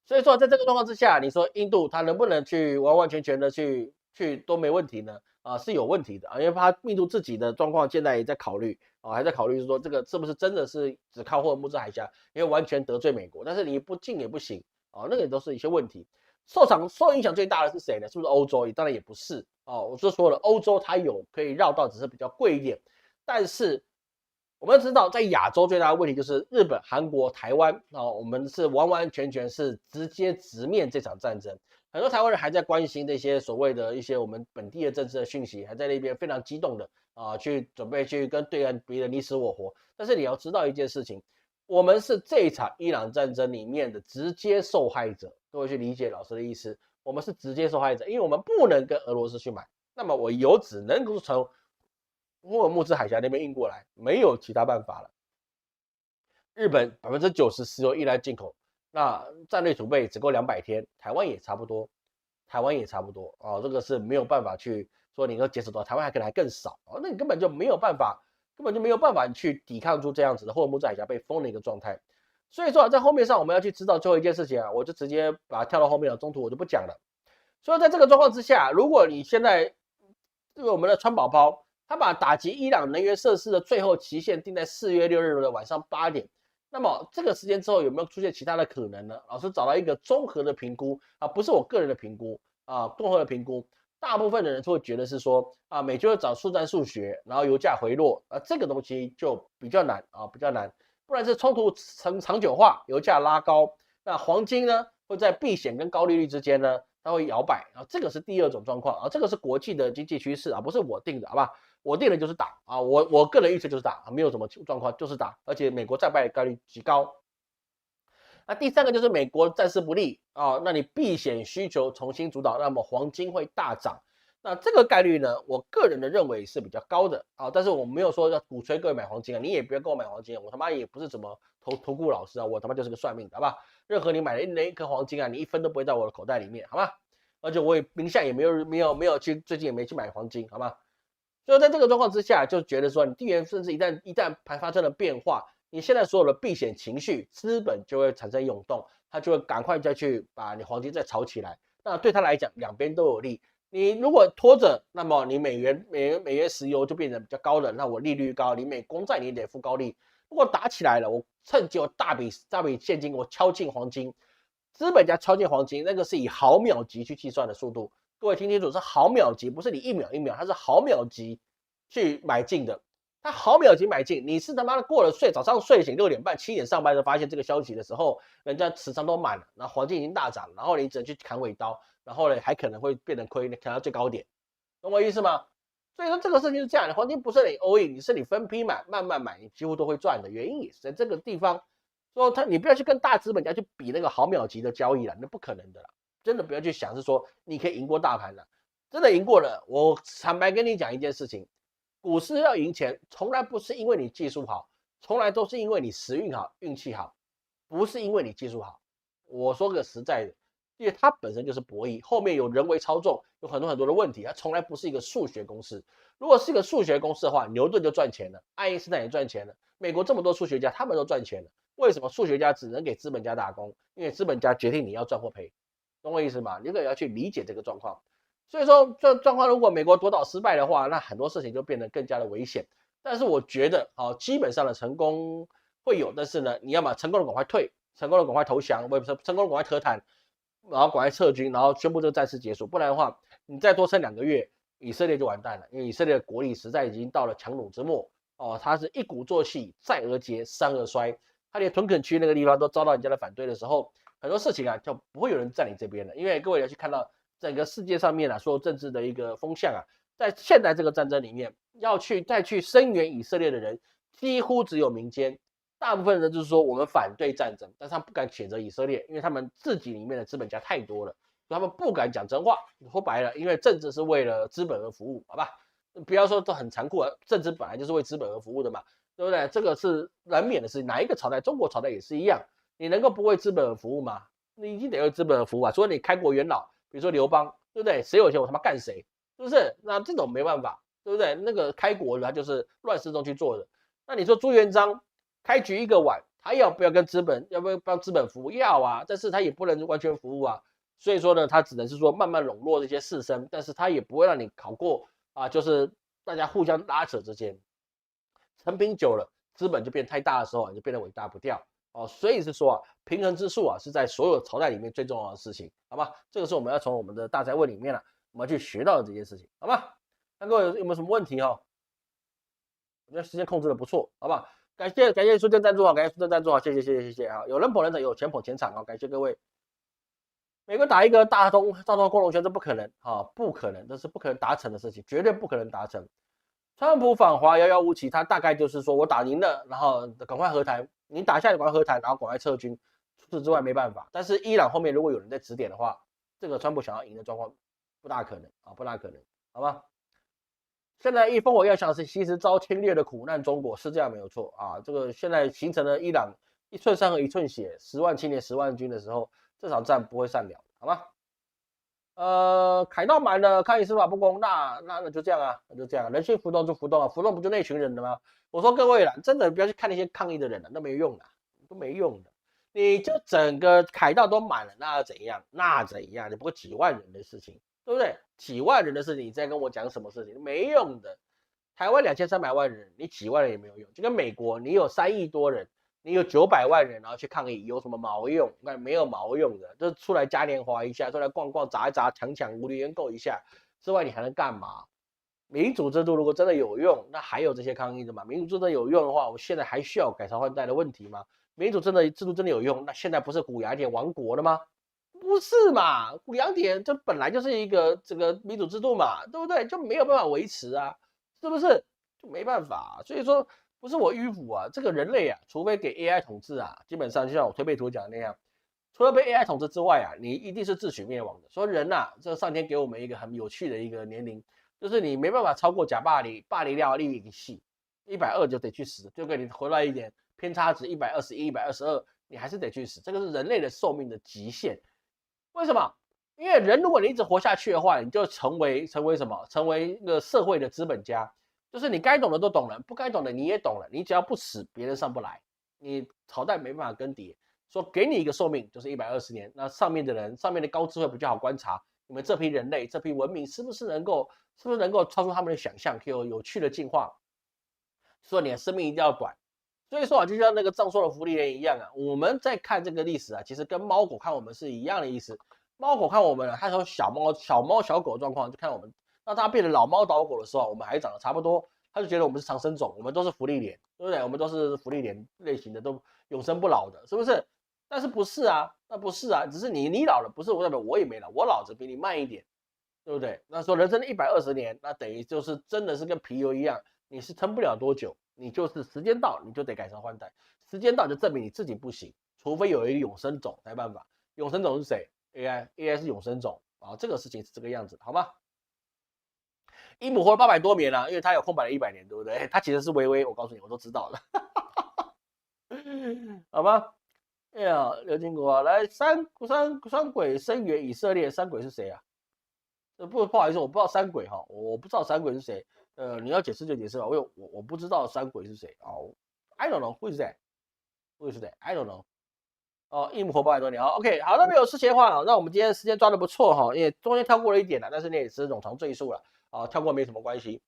所以说，在这个状况之下，你说印度它能不能去完完全全的去都没问题呢？啊，是有问题的啊，因为它印度自己的状况现在也在考虑啊，还在考虑说这个是不是真的是只靠霍尔木兹海峡，因为完全得罪美国，但是你不进也不行啊，那个都是一些问题。受影响最大的是谁呢？是不是欧洲？当然也不是哦，我就说了，欧洲它有可以绕道，只是比较贵一点，但是我们要知道，在亚洲最大的问题就是日本、韩国、台湾啊，我们是完完全全是直面这场战争。很多台湾人还在关心这些所谓的一些我们本地的政治的讯息，还在那边非常激动的啊，去准备去跟对岸敌人你死我活。但是你要知道一件事情，我们是这场伊朗战争里面的直接受害者。各位去理解老师的意思，我们是直接受害者，因为我们不能跟俄罗斯去买，那么我油只能够从霍尔木兹海峡那边运过来，没有其他办法了。日本90%石油依赖进口，那战略储备只够200天，台湾也差不多，哦，这个是没有办法去说你要节省多少，台湾还可能还更少哦，那你根本就没有办法去抵抗住这样子的霍尔木兹海峡被封的一个状态。所以说在后面上我们要去知道最后一件事情啊，我就直接把它跳到后面了，中途我就不讲了。所以在这个状况之下，如果你现在这个我们的川宝宝，他把打击伊朗能源设施的最后期限定在4月6日的晚上8点。那么这个时间之后有没有出现其他的可能呢？老师找到一个综合的评估啊，不是我个人的评估啊，综合的评估，大部分的人会觉得是说啊，美军会找速战速决，然后油价回落啊，这个东西就比较难啊，比较难。不然是冲突长久化，油价拉高，那黄金呢会在避险跟高利率之间呢它会摇摆啊，这个是第二种状况啊，这个是国际的经济趋势啊，不是我定的，好吧？我定的就是打啊，我个人预测就是打，没有什么状况，就是打，而且美国战败概率极高。那第三个就是美国战事不利啊，那你避险需求重新主导，那么黄金会大涨。那这个概率呢，我个人的认为是比较高的啊，但是我没有说要鼓吹各位买黄金啊，你也不要跟我买黄金，我他妈也不是什么投顾老师啊，我他妈就是个算命的，好吧？任何你买的那一颗黄金啊，你1分都不会在我的口袋里面，好吗？而且我也名下也没有去，最近也没去买黄金，好吗？所以在这个状况之下，就觉得说，你地缘甚至一旦盘发生了变化，你现在所有的避险情绪，资本就会产生涌动，他就会赶快再去把你黄金再炒起来。那对他来讲，两边都有利。你如果拖着，那么你美元石油就变得比较高了，那我利率高，你美公债你也得付高利。如果打起来了，我趁机有大笔现金，我敲进黄金，资本家敲进黄金，那个是以毫秒级去计算的速度。各位听清楚，是毫秒级，不是你1秒1秒，它是毫秒级去买进的。它毫秒级买进，你是他妈的过了早上睡醒6点半7点上班的发现这个消息的时候，人家持仓都满了，然后黄金已经大涨，然后你只能去砍尾刀。然后呢，还可能会变成亏，砍到最高点，懂我意思吗？所以说这个事情是这样的，黄金不是你 all in，你是你分批买，慢慢买，你几乎都会赚的。原因也是在这个地方，说你不要去跟大资本家去比那个毫秒级的交易了，那不可能的啦，真的不要去想是说你可以赢过大盘了，真的赢过了。我坦白跟你讲一件事情，股市要赢钱，从来不是因为你技术好，从来都是因为你时运好、运气好，不是因为你技术好。我说个实在的。因为它本身就是博弈，后面有人为操纵，有很多的问题，它从来不是一个数学公式。如果是一个数学公式的话，牛顿就赚钱了，爱因斯坦也赚钱了，美国这么多数学家，他们都赚钱了。为什么数学家只能给资本家打工？因为资本家决定你要赚或赔，懂我意思吗？你可要去理解这个状况。所以说，这状况如果美国夺岛失败的话，那很多事情就变得更加的危险。但是我觉得，基本上的成功会有，但是呢，你要么成功了赶快退，成功了赶快投降，不是成功了赶快和谈。然后赶快撤军，然后宣布这个战事结束，不然的话，你再多撑2个月，以色列就完蛋了，因为以色列的国力实在已经到了强弩之末哦，他是一鼓作气，再而竭，三而衰，他连屯垦区那个地方都遭到人家的反对的时候，很多事情啊就不会有人站你这边了，因为各位要去看到整个世界上面啊，所有政治的一个风向啊，在现在这个战争里面，再去声援以色列的人，几乎只有民间。大部分人就是说我们反对战争，但是他们不敢谴责以色列，因为他们自己里面的资本家太多了，所以他们不敢讲真话。说白了，因为政治是为了资本而服务，好吧？不要说这很残酷啊，政治本来就是为资本而服务的嘛，对不对？这个是难免的事情，哪一个朝代，中国朝代也是一样，你能够不为资本而服务吗？你一定得为资本而服务啊。所以你开国元老，比如说刘邦，对不对？谁有钱我他妈干谁，是不是？那这种没办法，对不对？那个开国他就是乱世中去做的。那你说朱元璋？开局1个碗，他要不要跟资本，要不要帮资本服务？要啊，但是他也不能完全服务啊。所以说呢，他只能是说慢慢笼络这些士绅，但是他也不会让你考过啊，就是大家互相拉扯之间，成品久了，资本就变太大的时候，就变得尾大不掉哦。所以是说啊，平衡之术啊，是在所有朝代里面最重要的事情，好吧？这个是我们要从我们的大灾问里面我们要去学到的这件事情，好吧？那各位有没有什么问题哈？我觉得时间控制的不错，好不好？感谢苏正赞助啊，感谢苏正赞助啊，谢谢啊！有人捧人场，有钱捧钱场啊，感谢各位。美国打一个大东共荣圈，这不可能啊，不可能，这是不可能达成的事情，绝对不可能达成。川普访华遥遥无期，他大概就是说我打赢了，然后赶快和谈，你打下来赶快和谈，然后赶快撤军，除此之外没办法。但是伊朗后面如果有人在指点的话，这个川普想要赢的状况不大可能啊，不大可能，好吧？现在烽火要想是其实遭侵略的苦难中国是这样没有错啊，这个现在形成了伊朗一寸山河一寸血，10万青年10万军的时候，这场战不会善了，好吗？凯道满了，抗议司法不公，那就这样啊，那就这样，人心浮动就浮动啊，浮动不就那群人的吗？我说各位啦，真的不要去看那些抗议的人了，都没用的，都没用的，你就整个凯道都满了，那怎样？那怎样？你不过几万人的事情。对不对？几万人的事情，你在跟我讲什么事情？没用的。台湾2300万人，你几万人也没有用。就跟美国，你有3亿多人，你有900万人，然后去抗议，有什么毛用？那没有毛用的，就出来嘉年华一下，出来逛逛、砸一砸、抢无理元购一下之外，你还能干嘛？民主制度如果真的有用，那还有这些抗议的吗？民主制度有用的话，我现在还需要改朝换代的问题吗？民主制度真的有用，那现在不是古雅典亡国了吗？不是嘛？两点这本来就是一个这个民主制度嘛，对不对？就没有办法维持啊，是不是？就没办法、所以说不是我迂腐啊，这个人类啊，除非给 AI 统治啊，基本上就像我推背图讲的那样，除了被 AI 统治之外啊，你一定是自取灭亡的。说人呐、这上天给我们一个很有趣的一个年龄，就是你没办法超过假霸凌，霸凌料力一系120就得去死，就给你回来一点偏差值121、122，你还是得去死，这个是人类的寿命的极限。为什么？因为人如果你一直活下去的话，你就成为什么？成为一个社会的资本家，就是你该懂的都懂了，不该懂的你也懂了，你只要不死，别人上不来，你朝代没办法更迭。说给你一个寿命就是120年，那上面的人，上面的高智慧比较好观察，你们这批人类，这批文明是不是能够超出他们的想象，可以有趣的进化？所以你的生命一定要短。所以说啊，就像那个藏寿的福利人一样啊，我们在看这个历史啊，其实跟猫狗看我们是一样的意思。猫狗看我们啊，它从小猫小狗的状况就看我们，当它变成老猫老狗的时候，我们还长得差不多，它就觉得我们是长生种，我们都是福利脸，对不对？我们都是福利脸类型的，都永生不老的，是不是？但是不是啊？那不是啊，只是你老了，不是我代表我也没老，我老着比你慢一点，对不对？那说人生的120年，那等于就是真的是跟皮油一样，你是撑不了多久，你就是时间到你就得改朝换代，时间到就证明你自己不行，除非有一个永生种才办法。永生种是谁？AI 是永生种啊，这个事情是这个样子，好吗？伊姆活了800多年了、因为他有空白的100年，对不对？他其实是微微，我告诉你，我都知道了，好吗？哎呀，刘金国啊，来三鬼声援以色列，三鬼是谁啊？不好意思，我不知道三鬼哈，我不知道三鬼是谁。你要解释就解释吧，我不知道三鬼是谁哦。I don't know who is that? Who is that? I don't know. 哦，一亩活800多年。好 ，OK，好，那没有事情的话，那我们今天时间抓的不错哈，因为中间跳过了一点了，但是你也是冗长赘述了啊，跳过没什么关系。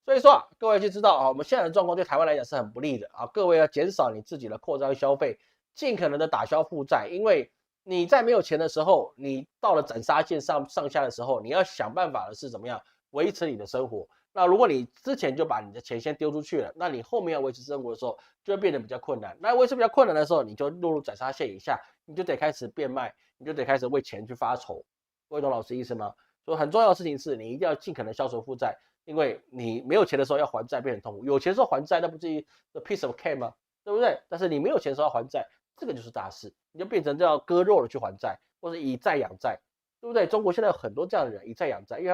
所以说啊，各位就知道啊，我们现在的状况对台湾来讲是很不利的啊，各位要减少你自己的扩张消费，尽可能的打消负债，因为你在没有钱的时候，你到了斩杀线上下的时候，你要想办法的是怎么样维持你的生活。那如果你之前就把你的钱先丢出去了，那你后面要维持生活的时候就会变得比较困难。那维持比较困难的时候，你就落入斩杀线以下，你就得开始变卖，你就得开始为钱去发愁。各位懂老师意思吗？所以很重要的事情是你一定要尽可能消除负债，因为你没有钱的时候要还债变成痛苦，有钱的时候还债那不是一个 piece of cake 吗？对不对？但是你没有钱的时候要还债，这个就是大事，你就变成这样割肉的去还债，或者以债养债，对不对？中国现在有很多这样的人以债养债，因为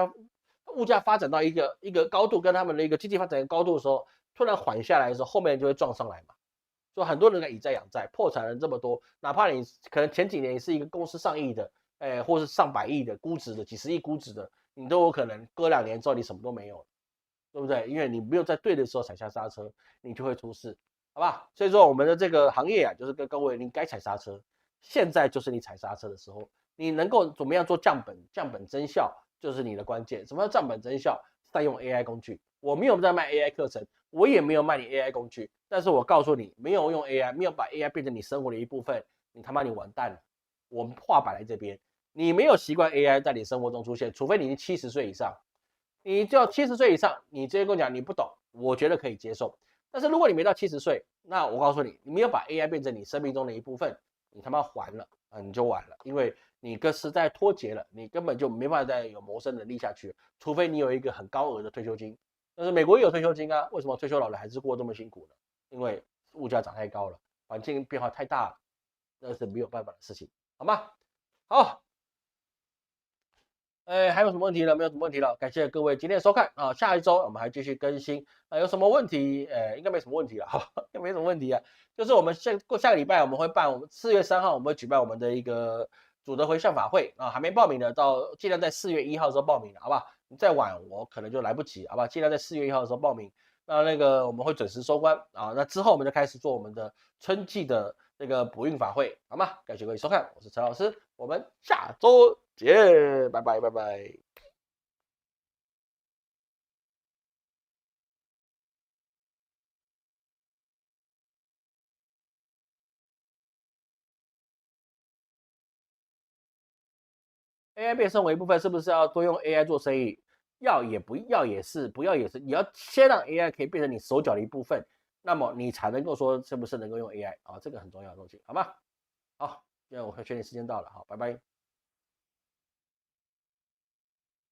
他物价发展到一个高度，跟他们的一个经济发展的高度的时候，突然缓下来的时候，后面就会撞上来嘛。所以很多人在以债养债，破产人这么多，哪怕你可能前几年是一个公司上亿的，或是上百亿的估值的，几十亿估值的，你都有可能隔2年之后你什么都没有，对不对？因为你没有在对的时候踩下刹车，你就会出事，好吧？所以说我们的这个行业啊，就是跟各位，你该踩刹车，现在就是你踩刹车的时候，你能够怎么样做降本增效，就是你的关键。什么叫降本增效？善用 AI 工具。我没有在卖 AI 课程，我也没有卖你 AI 工具，但是我告诉你，没有用 AI，没有把 AI 变成你生活的一部分，你他妈你完蛋了。我们话摆在这边，你没有习惯 AI 在你生活中出现，除非你是70岁以上，你就要70岁以上，你直接跟我讲你不懂，我觉得可以接受。但是如果你没到70岁，那我告诉你，你没有把 AI 变成你生命中的一部分，你他妈还了啊，你就完了，因为你跟时代脱节了，你根本就没办法再有谋生能力下去，除非你有一个很高额的退休金。但是美国也有退休金啊，为什么退休老人还是过这么辛苦呢？因为物价涨太高了，环境变化太大了，那是没有办法的事情，好吗？好，还有什么问题了？没有什么问题了，感谢各位今天的收看啊！下一周我们还继续更新啊，有什么问题？应该没什么问题了，哈，应该没什么问题啊。就是我们下个礼拜我们会办，我们4月3号我们会举办我们的一个主德回向法会啊，还没报名的尽量在4月1号的时候报名，好不好？你再晚我可能就来不及，好吧？尽量在4月1号的时候报名。那个我们会准时收官啊，那之后我们就开始做我们的春季的这个补运法会，好吗？感谢各位收看，我是陈老师，我们下周见，拜拜拜拜。AI 变身为一部分，是不是要多用 AI 做生意？要也不要也是，不要也是，你要先让 AI 可以变成你手脚的一部分，那么你才能够说是不是能够用 AI 啊？这个很重要的东西，好吗？好，现在我确定时间到了，好，拜拜。